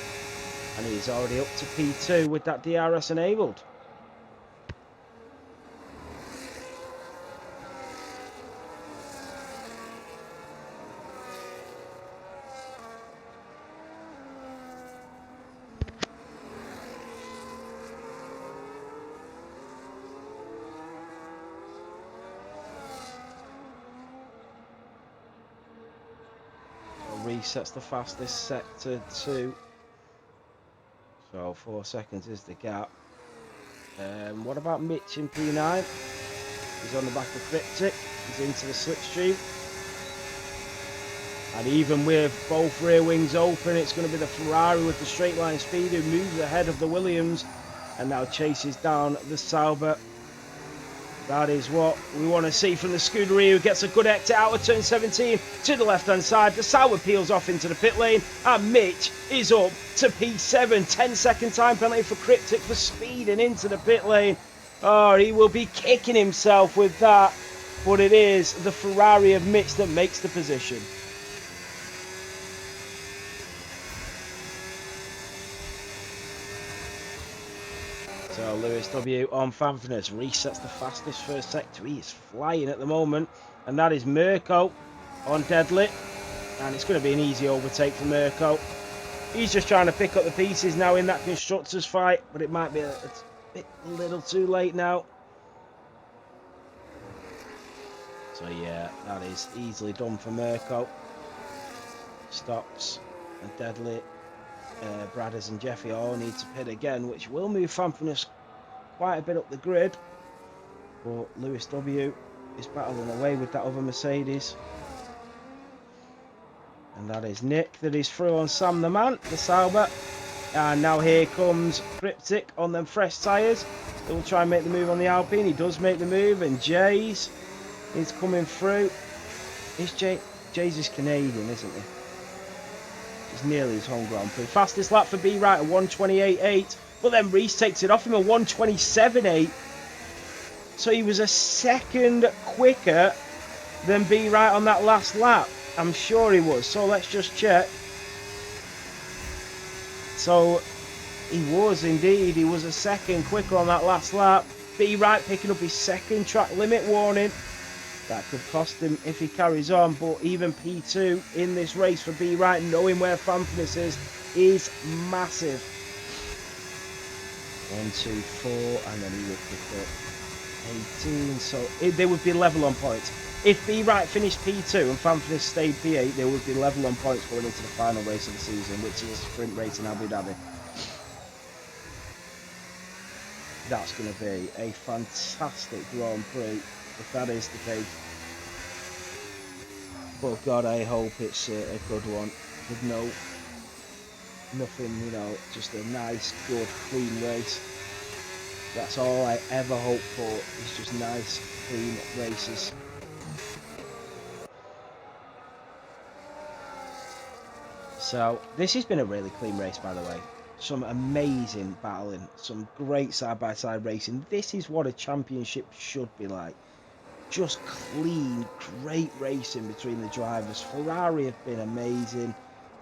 And he's already up to P2 with that DRS enabled. Resets the fastest sector 2. So 4 seconds is the gap. What about Mitch in P9? He's on the back of Cryptic. He's into the slipstream. And even with both rear wings open, it's going to be the Ferrari with the straight line speed who moves ahead of the Williams and now chases down the Sauber. That is what we want to see from the Scuderia, who gets a good exit out of turn 17 to the left-hand side. The Sauber peels off into the pit lane, and Mitch is up to P7. 10-second time penalty for Cryptic for speeding into the pit lane. Oh, he will be kicking himself with that, but it is the Ferrari of Mitch that makes the position. So Lewis W on Fanfrenes resets the fastest first sector. He is flying at the moment, and that is Mirko on Deadly, and it's going to be an easy overtake for Mirko. He's just trying to pick up the pieces now in that constructors fight, but it might be a little too late now. So yeah, that is easily done for Mirko. Stops and Deadly. Bradders and Jeffy all need to pit again, which will move Fanfrenes quite a bit up the grid. But Lewis W is battling away with that other Mercedes. And that is Nick that is through on Sam the Man, the Sauber. And now here comes Cryptic on them fresh tyres. He'll try and make the move on the Alpine. He does make the move, and Jays is coming through. Jays is Canadian, isn't he? It's nearly his home Grand Prix. Fastest lap for B Wright at 1:28.8, but then Reese takes it off him at 1:27.8. So he was a second quicker than B Wright on that last lap. I'm sure he was. So let's just check. So he was indeed. He was a second quicker on that last lap. B Wright picking up his second track limit warning. That could cost him if he carries on, but even P2 in this race for B Wright, knowing where Fanfrenes is massive. 1, 2, 4, and then he would pick up 18, so they would be level on points. If B Wright finished P2 and Fanfnis stayed P8, they would be level on points going into the final race of the season, which is sprint race in Abu Dhabi. That's going to be a fantastic Grand Prix if that is the case. But God, I hope it's a good one with nothing, you know, just a nice, good, clean race. That's all I ever hope for, is just nice, clean races. So, this has been a really clean race, by the way. Some amazing battling, some great side-by-side racing. This is what a championship should be like. Just clean, great racing between the drivers. Ferrari have been amazing.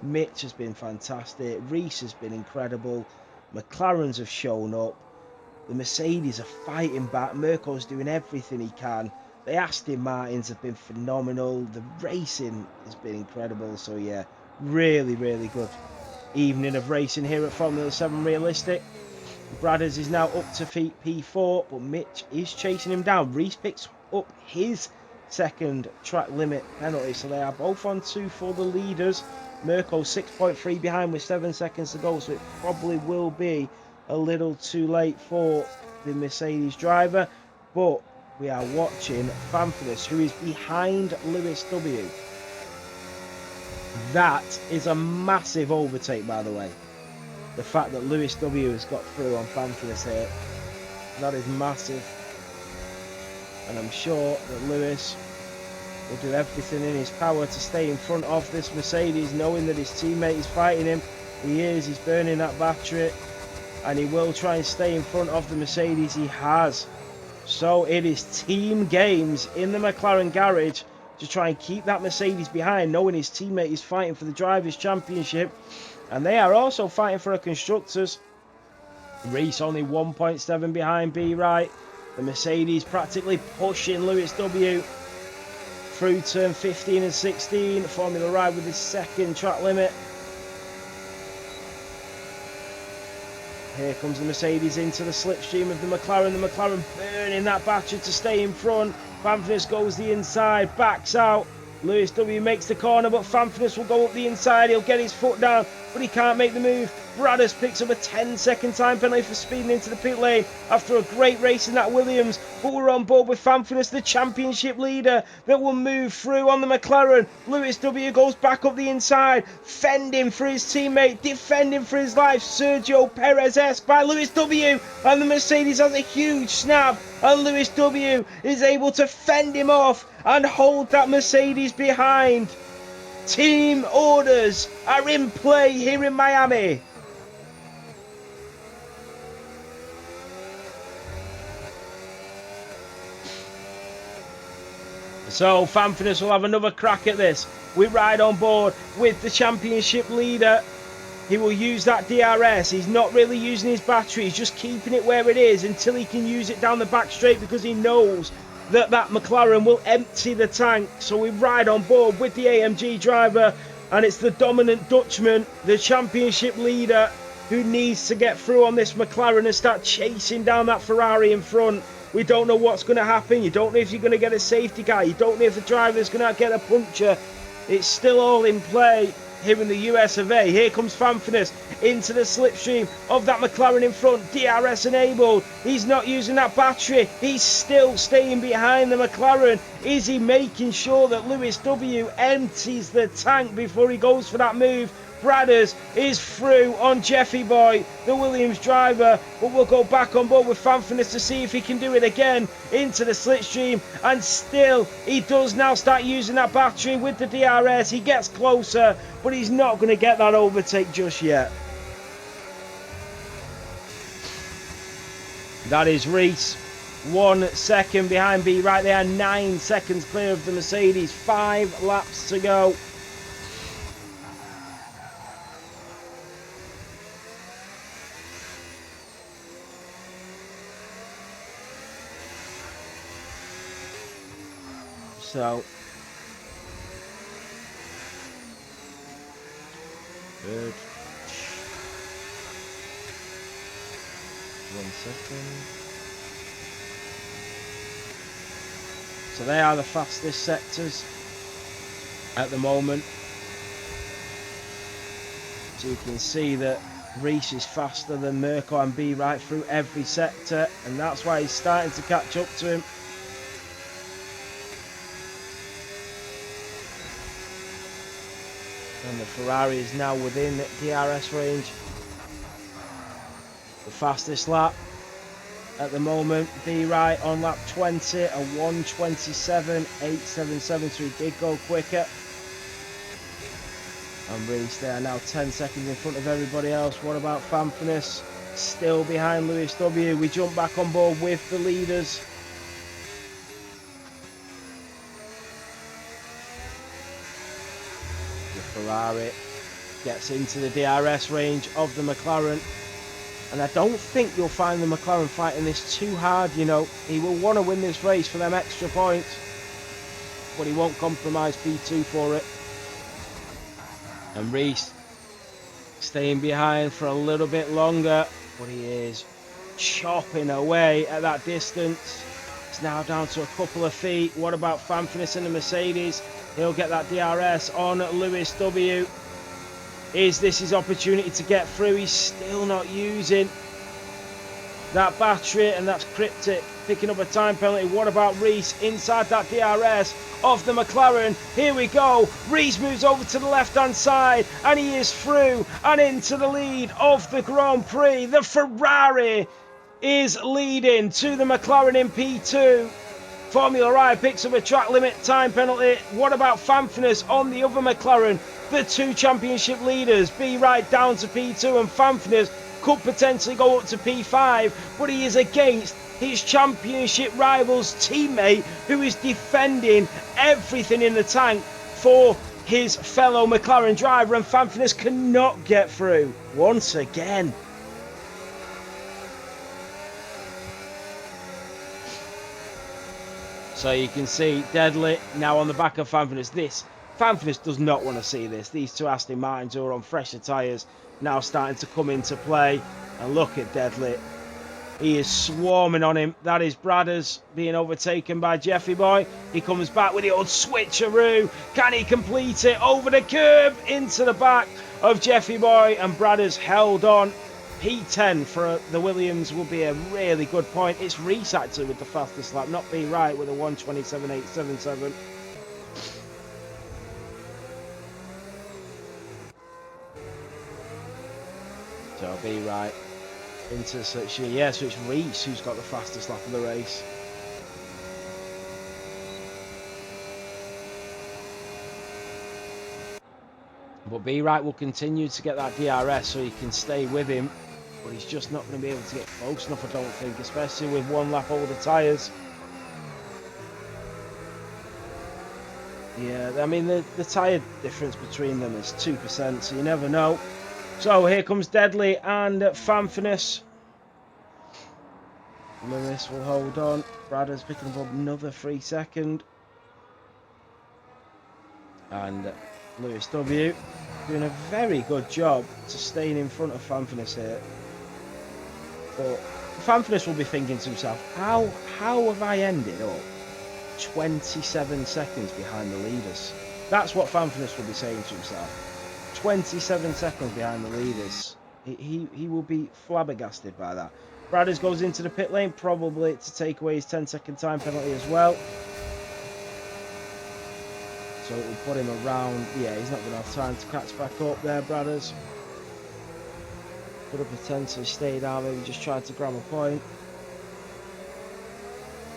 Mitch has been fantastic. Reese has been incredible. McLaren's have shown up. The Mercedes are fighting back. Mirko's doing everything he can. The Aston Martins have been phenomenal. The racing has been incredible. So yeah, really, really good evening of racing here at Formula 7 Realistic. Bradders is now up to P4, but Mitch is chasing him down. Reese picks up his second track limit penalty, so they are both on 2 for the leaders. Mirko 6.3 behind with 7 seconds to go, so it probably will be a little too late for the Mercedes driver, but we are watching Fanfnis, who is behind Lewis W. That is a massive overtake, by the way. The fact that Lewis W has got through on Fanfnis here, that is massive. And I'm sure that Lewis will do everything in his power to stay in front of this Mercedes, knowing that his teammate is fighting him. He's burning that battery, and he will try and stay in front of the Mercedes. He has. So it is team games in the McLaren garage to try and keep that Mercedes behind, knowing his teammate is fighting for the Drivers' Championship. And they are also fighting for a Constructors. Reese only 1.7 behind B Wright. The Mercedes practically pushing Lewis W through turn 15 and 16. Formula Ride with his second track limit. Here comes the Mercedes into the slipstream of the McLaren. The McLaren burning that battery to stay in front. Fanfnis goes the inside, backs out. Lewis W makes the corner, but Fanfnis will go up the inside. He'll get his foot down, but he can't make the move. Bradders picks up a 10-second time penalty for speeding into the pit lane after a great race in that Williams. But we're on board with Fanfnis, the championship leader, that will move through on the McLaren. Lewis W goes back up the inside, fending for his teammate, defending for his life. Sergio Perez-esque by Lewis W. And the Mercedes has a huge snap, and Lewis W is able to fend him off and hold that Mercedes behind. Team orders are in play here in Miami. So Fanfnis will have another crack at this. We ride on board with the championship leader. He will use that DRS. He's not really using his battery. He's just keeping it where it is until he can use it down the back straight, because he knows that McLaren will empty the tank. So we ride on board with the AMG driver, and it's the dominant Dutchman, the championship leader, who needs to get through on this McLaren and start chasing down that Ferrari in front. We don't know what's going to happen. You don't know if you're going to get a safety car. You don't know if the driver's going to get a puncture. It's still all in play here in the US of A. Here comes Fanfnis into the slipstream of that McLaren in front. DRS enabled. He's not using that battery. He's still staying behind the McLaren. Is he making sure that Lewis W empties the tank before he goes for that move? Bradders is through on Jeffy Boy, the Williams driver, but we'll go back on board with Fanfnis to see if he can do it again into the slipstream, and still he does now start using that battery with the DRS. He gets closer, but he's not going to get that overtake just yet. That is Reese, 1 second behind B Wright. They are 9 seconds clear of the Mercedes, 5 laps to go. So, good. 1 second. So they are the fastest sectors at the moment. So you can see that Reese is faster than Mirko and B right through every sector, and that's why he's starting to catch up to him. And the Ferrari is now within DRS range. The fastest lap at the moment, B right on lap 20, a 1:27.877, so he did go quicker. And Reese there now 10 seconds in front of everybody else. What about Fanfurness? Still behind Lewis W. We jump back on board with the leaders. The Ferrari gets into the DRS range of the McLaren. And I don't think you'll find the McLaren fighting this too hard, you know. He will want to win this race for them extra points, but he won't compromise P2 for it. And Reese staying behind for a little bit longer, but he is chopping away at that distance. It's now down to a couple of feet. What about Fanfurness in the Mercedes? He'll get that DRS on Lewis W. Is this his opportunity to get through? He's still not using that battery, and that's Cryptic picking up a time penalty. What about Reese inside that DRS of the McLaren? Here we go. Reese moves over to the left-hand side, and he is through and into the lead of the Grand Prix. The Ferrari is leading to the McLaren in P2. Formula I picks up a track limit time penalty. What about Fanfurness on the other McLaren? The two championship leaders, B right down to P2, and Fanfurness could potentially go up to P5, but he is against his championship rival's teammate, who is defending everything in the tank for his fellow McLaren driver, and Fanfurness cannot get through once again. So you can see Deadly now on the back of Fanfurness. Fanfurness does not want to see this. These two Aston Martins who are on fresher tyres now starting to come into play. And look at Deadly. He is swarming on him. That is Bradders being overtaken by Jeffy Boy. He comes back with the old switcheroo. Can he complete it over the curb into the back of Jeffy Boy? And Bradders held on. P10 for the Williams will be a really good point. It's Reese actually with the fastest lap, not B right with a 1:27.877. So B right into the switch. Yeah, so it's Reese who's got the fastest lap of the race. But B right will continue to get that DRS so he can stay with him. But he's just not going to be able to get close enough, I don't think, especially with one lap older tyres. Yeah, I mean, the tyre difference between them is 2%, so you never know. So here comes Deadly and Fanfurness. Lewis will hold on. Bradders picking up another 3 second. And Lewis W doing a very good job to staying in front of Fanfurness here. But Fanfurness will be thinking to himself, how have I ended up 27 seconds behind the leaders? That's what Fanfurness will be saying to himself. 27 seconds behind the leaders. He will be flabbergasted by that. Bradders goes into the pit lane, probably to take away his 10-second time penalty as well. So it will put him around. Yeah, he's not going to have time to catch back up there, Bradders. Could have potentially stayed down, maybe just tried to grab a point.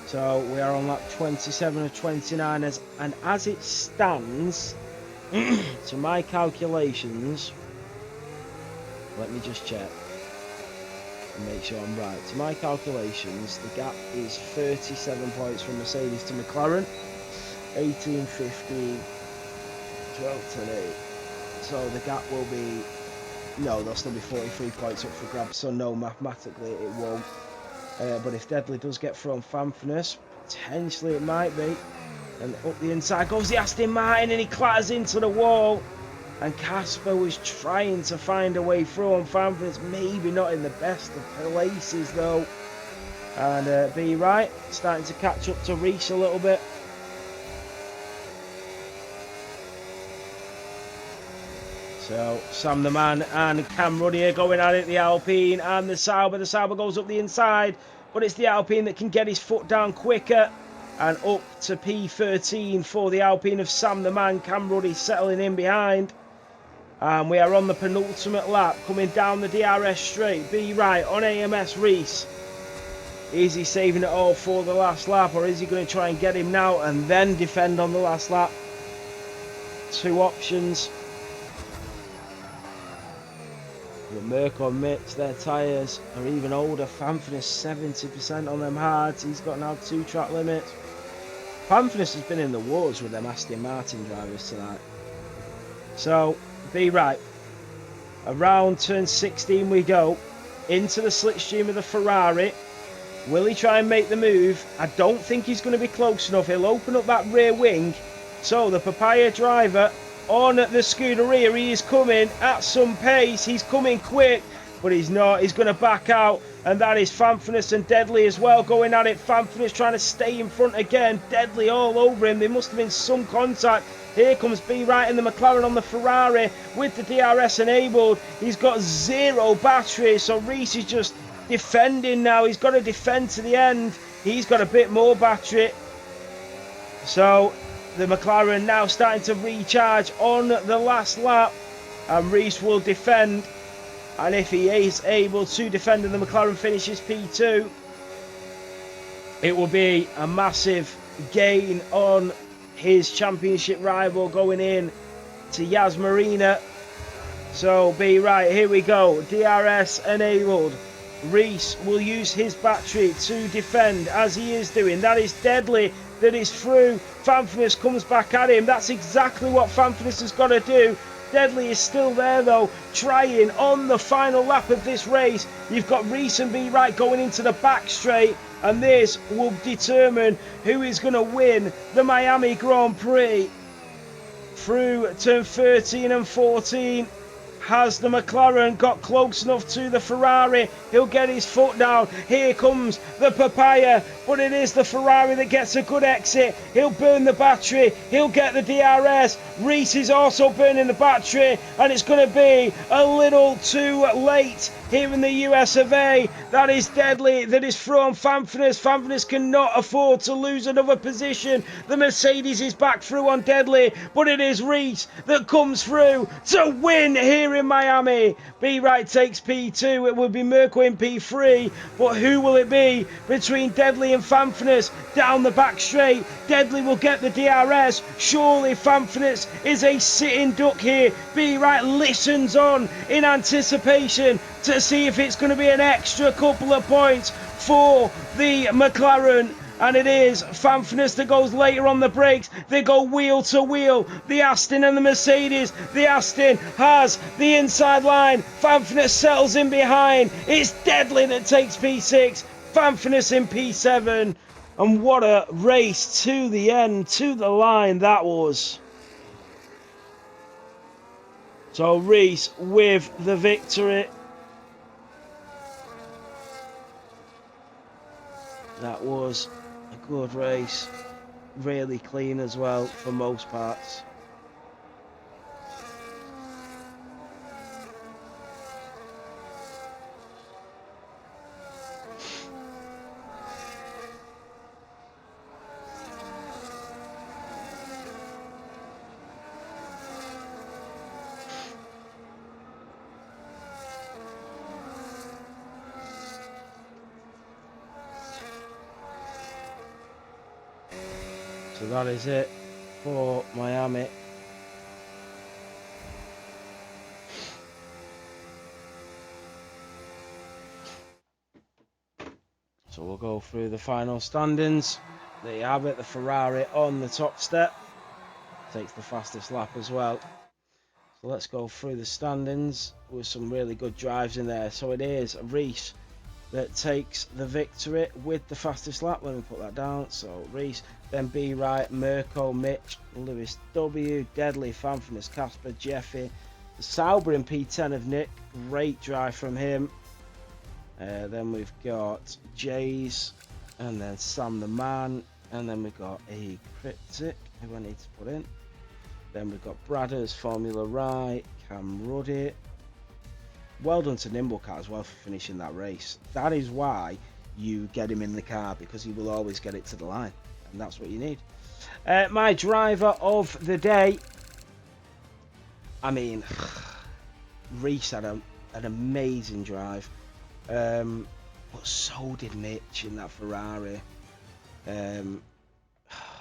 So we are on lap 27 of 29, and as it stands, to my calculations, let me just check and make sure I'm right. To my calculations, the gap is 37 points from Mercedes to McLaren. 18, 15, 12, 10, 8. So the gap will be... No, there'll still be 43 points up for grabs, so no, mathematically it won't. But if Deadly does get thrown Fanfurness, potentially it might be. And up the inside goes the Aston Martin, and he clatters into the wall. And Casper was trying to find a way through on Fanfurness, maybe not in the best of places though. And B right, starting to catch up to Reese a little bit. So Sam the Man and Cam Ruddy are going at it, the Alpine and the Sauber. The Sauber goes up the inside, but it's the Alpine that can get his foot down quicker. And up to P13 for the Alpine of Sam the Man. Cam Ruddy settling in behind. And we are on the penultimate lap, coming down the DRS straight. Be right on AMS Reese. Is he saving it all for the last lap, or is he going to try and get him now and then defend on the last lap? Two options. With Mirko and Mitch, their tyres are even older. Fanfnis 70% on them hards. He's got now 2 track limits. Fanfnis has been in the wars with them Aston Martin drivers tonight. So, be right. Around turn 16 we go. Into the slipstream of the Ferrari. Will he try and make the move? I don't think he's going to be close enough. He'll open up that rear wing. So the Papaya driver on the Scuderia, he is coming at some pace. He's coming quick, but he's not. He's going to back out. And that is Fanfnis and Deadly as well going at it. Fanfnis trying to stay in front again. Deadly all over him. There must have been some contact. Here comes B Right in the McLaren on the Ferrari with the DRS enabled. He's got 0 battery, so Reese is just defending now. He's got to defend to the end. He's got a bit more battery. So the McLaren now starting to recharge on the last lap. And Reese will defend. And if he is able to defend and the McLaren finishes P2, it will be a massive gain on his championship rival going in to Yas Marina. So be right, here we go. DRS enabled. Reese will use his battery to defend as he is doing. That is Deadly that is through. Fanfnis comes back at him. That's exactly what Fanfnis has got to do. Deadly is still there though, trying on the final lap of this race. You've got Reese and B Right going into the back straight, and this will determine who is going to win the Miami Grand Prix. Through turn 13 and 14, has the McLaren got close enough to the Ferrari? He'll get his foot down. Here comes the Papaya, but it is the Ferrari that gets a good exit. He'll burn the battery. He'll get the DRS. Reese is also burning the battery, and it's going to be a little too late here in the US of A. That is Deadly that is from Fanfnis. Fanfnis cannot afford to lose another position. The Mercedes is back through on Deadly, but it is Reese that comes through to win here in Miami. B Right takes P2. It will be Mirko in P3, but who will it be between Deadly and Fanfnis down the back straight? Deadly will get the DRS. Surely Fanfnis is a sitting duck here. B Right listens on in anticipation to see if it's going to be an extra couple of points for the McLaren. And it is Fanfnis that goes later on the brakes. They go wheel to wheel. The Aston and the Mercedes. The Aston has the inside line. Fanfnis settles in behind. It's Deadly that takes P6. Fanfnis in P7. And what a race to the end, to the line that was. So Reese with the victory. That was a good race, really clean as well for most parts. So that is it for Miami. So we'll go through the final standings. There you have it, the Ferrari on the top step. Takes the fastest lap as well. So let's go through the standings with some really good drives in there. So it is Reese that takes the victory with the fastest lap. Let me put that down. So Reese, then B Right, Mirko, Mitch, Lewis W, Deadly, Fanfnis, Casper, Jeffy, the Sauber in P10 of Nick. Great drive from him. Then we've got Jays, and then Sam the Man, and then we've got a Cryptic who I need to put in. Then we've got Bradders, Formula Right, Cam Ruddy. Well done to Nimblecat as well for finishing that race. That is why you get him in the car, because he will always get it to the line, and that's what you need. My driver of the day. I mean, Reese had an amazing drive, but so did Mitch in that Ferrari.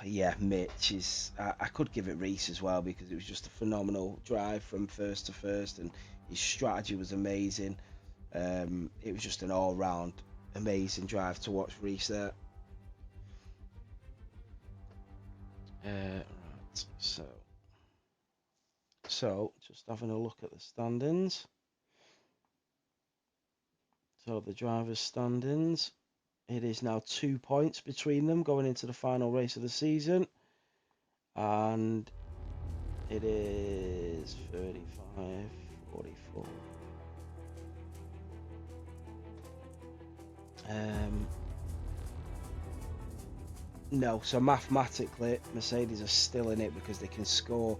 Yeah, Mitch is. I could give it Reese as well, because it was just a phenomenal drive from first to first, and his strategy was amazing. It was just an all-round amazing drive to watch Reese there. Right, so just having a look at the standings. So the drivers' standings. It is now 2 points between them going into the final race of the season. And it is 35, 44. No, so mathematically, Mercedes are still in it, because they can score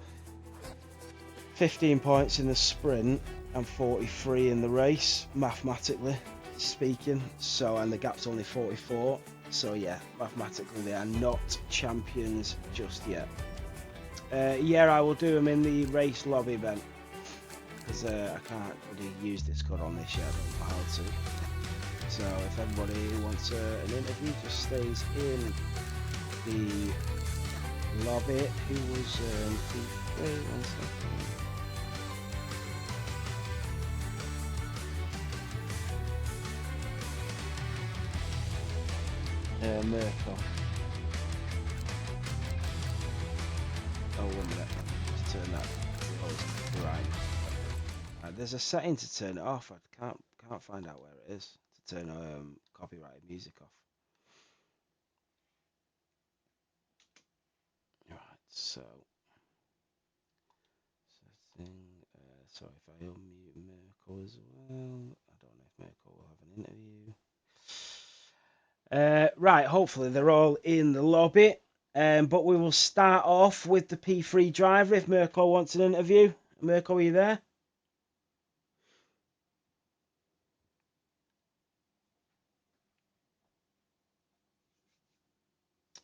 15 points in the sprint and 43 in the race, mathematically speaking. So, and the gap's only 44. So yeah, mathematically they are not champions just yet. Yeah, I will do them in the race lobby, Ben, because I can't really use Discord on this yet. I don't know how to. So if everybody wants an interview, just stays in the lobby. Who was P3? 1 second. Mirko. Oh, 1 minute. Just turn that. Right. There's a setting to turn it off. I can't find out where it is to turn copyrighted music off. Right. So setting. So if I unmute Mirko as well, I don't know if Mirko will have an interview. Right. Hopefully they're all in the lobby. But we will start off with the P3 driver if Mirko wants an interview. Mirko, are you there?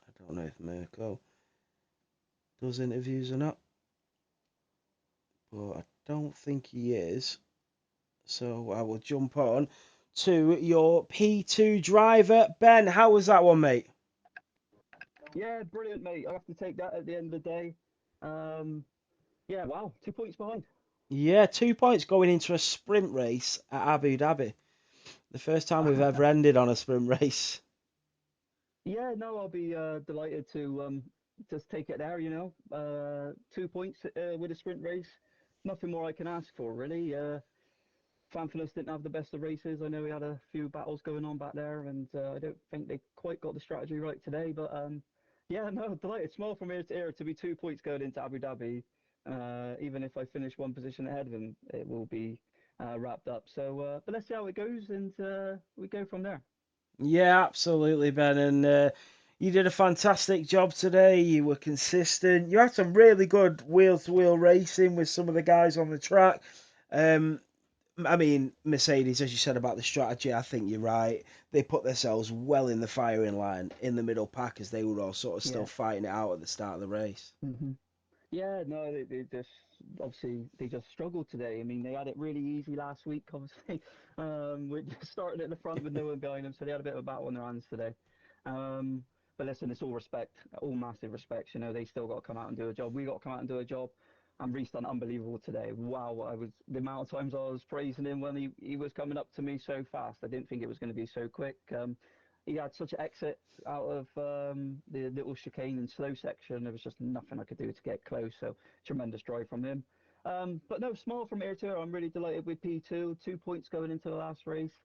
I don't know if Mirko does interviews or not, but I don't think he is. So I will jump on to your P2 driver. Ben, how was that one, mate? Yeah, brilliant, mate. I have to take that at the end of the day. Yeah, wow, 2 points behind. Yeah, 2 points going into a sprint race at Abu Dhabi. The first time we've ever ended on a sprint race. Yeah, no, I'll be delighted to just take it there, 2 points with a sprint race. Nothing more I can ask for, really. Fanfulness didn't have the best of races. I know we had a few battles going on back there, and I don't think they quite got the strategy right today. But yeah, no, delighted. Small from ear to ear to be 2 points going into Abu Dhabi. Even if I finish one position ahead of him, it will be wrapped up. So, but let's see how it goes, and we go from there. Yeah, absolutely, Ben. And you did a fantastic job today. You were consistent. You had some really good wheel-to-wheel racing with some of the guys on the track. I mean, Mercedes, as you said about the strategy, I think you're right. They put themselves well in the firing line in the middle pack, as they were all sort of still Yeah. fighting it out at the start of the race. hmm Yeah, no, they just obviously they just struggled today. I mean, they had it really easy last week, obviously, with starting at the front with no one behind them, so they had a bit of a battle on their hands today. Um, but listen, it's all respect, all massive respect. They still got to come out and do a job. We got to come out and do a job. And Reece done unbelievable today. Wow, the amount of times I was praising him when he was coming up to me so fast. I didn't think it was going to be so quick. He had such an exit out of the little chicane and slow section. There was just nothing I could do to get close. So tremendous drive from him. But no, small from here too. I'm really delighted with P2. 2 points going into the last race.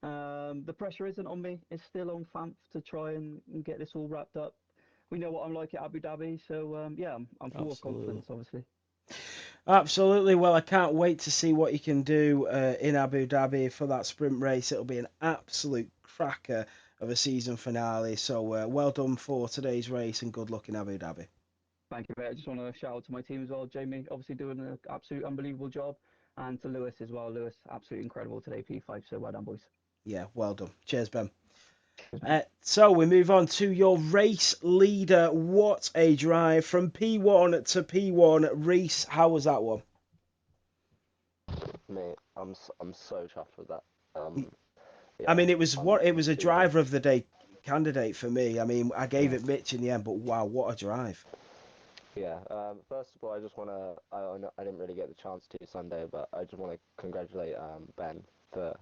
The pressure isn't on me. It's still on Fanf to try and get this all wrapped up. We know what I'm like at Abu Dhabi. So yeah, I'm full of Absolutely. confidence, obviously. Absolutely. Well, I can't wait to see what you can do in Abu Dhabi for that sprint race. It'll be an absolute cracker of a season finale. So well done for today's race and good luck in Abu Dhabi. Thank you, mate. I just want to shout out to my team as well. Jamie, obviously doing an absolute unbelievable job, and to Lewis as well. Lewis, absolutely incredible today, P5. So well done, boys. Yeah, well done. Cheers, Ben. So we move on to your race leader. What a drive from P1 to P1. Reese, how was that one? Mate, I'm so chuffed with that. I Yeah, mean, it was a too good. driver of the day candidate for me. I mean, I gave it Mitch in the end, but wow, what a drive! Yeah. First of all, I just wanna. I didn't really get the chance to Sunday, but I just want to congratulate Ben for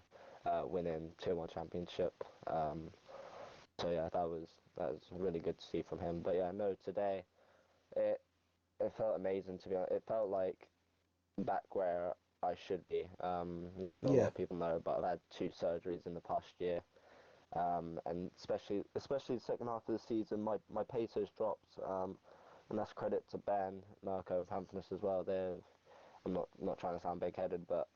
winning Tier 1 championship. So yeah, that was really good to see from him. But yeah, no, today it it felt amazing to be honest. It felt like back where I should be. Not a lot Yeah, of people know, but I've had 2 surgeries in the past year. And especially the second half of the season, my pace has dropped, and that's credit to Ben, Mirko, and Pamphilus as well. I'm not trying to sound big-headed, but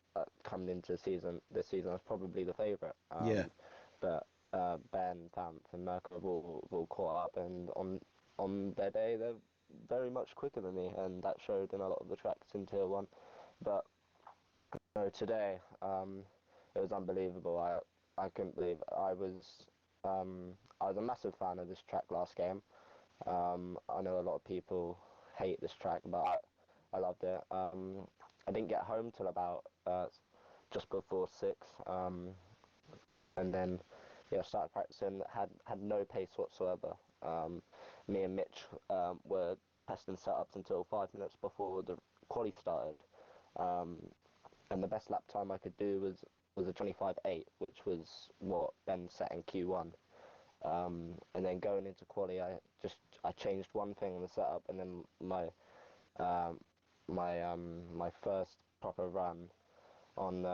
coming into this season, I was probably the favourite. yeah, But Ben, Pamph, and Mirko have all caught up, and on their day, they're very much quicker than me, and that showed in a lot of the tracks in Tier 1. But no, today, it was unbelievable. I couldn't believe it. I was a massive fan of this track last game. I know a lot of people hate this track, but I loved it. I didn't get home till about just before 6, and then yeah, started practicing. Had no pace whatsoever. Me and Mitch were testing setups until 5 minutes before the quali started. Um, and the best lap time I could do was a 25.8, which was what Ben set in Q1. And then going into quali, I changed one thing in the setup, and then um, my first proper run on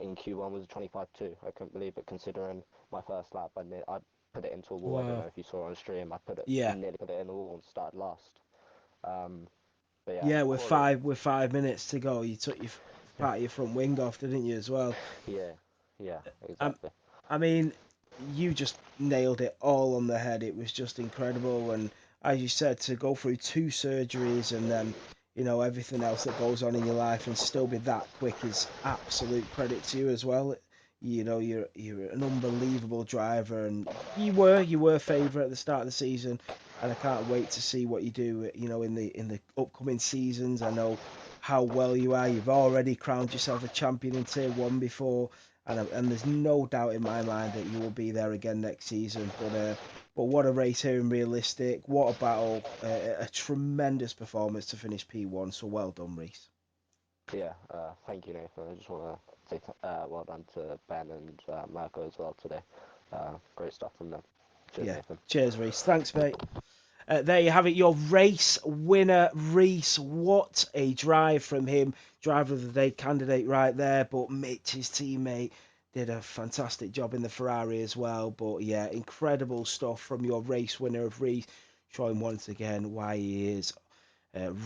in Q1 was a 25.2. I couldn't believe it, considering my first lap. I put it into a wall. I don't wow, know if you saw on stream. yeah, Nearly put it in the wall and started last. Um, but yeah, yeah. quali. With 5 minutes to go, you took your part of your front wing off, didn't you, as well? Yeah, yeah, Um, exactly. I mean, you just nailed it all on the head. It was just incredible, and as you said, to go through 2 surgeries and then everything else that goes on in your life and still be that quick is absolute credit to you as well. You're an unbelievable driver, and you were favourite at the start of the season, and I can't wait to see what you do. In the upcoming seasons, I know how well you are. You've already crowned yourself a champion in Tier 1 before, and there's no doubt in my mind that you will be there again next season. But what a race here in Realistic! What a battle! A tremendous performance to finish P1. So well done, Reese. Yeah, thank you, Nathan. I just want to say well done to Ben and Marco as well today. Great stuff from them. Cheers, Yeah. Nathan. Cheers, Reese. Thanks, mate. There you have it, your race winner, Reese. What a drive from him. Driver of the day candidate right there. But Mitch, his teammate, did a fantastic job in the Ferrari as well. But yeah, incredible stuff from your race winner of Reese, showing once again why he is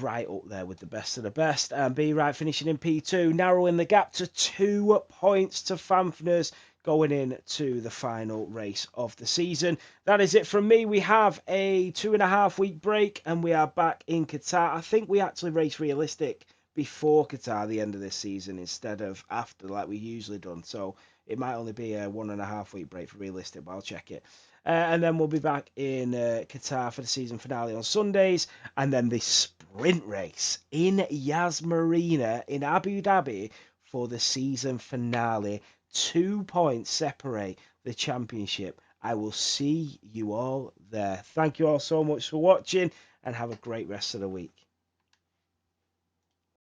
right up there with the best of the best. And B right finishing in P2, narrowing the gap to 2 points to Famfners going into the final race of the season. That is it from me. We have a 2.5 week break and we are back in Qatar. I think we actually race realistic before Qatar the end of this season instead of after like we usually done. So it might only be a 1.5 week break for realistic, but I'll check it. And then we'll be back in Qatar for the season finale on Sundays, and then the sprint race in Yas Marina in Abu Dhabi for the season finale. 2 points separate the championship. I will see you all there. Thank you all so much for watching, and have a great rest of the week.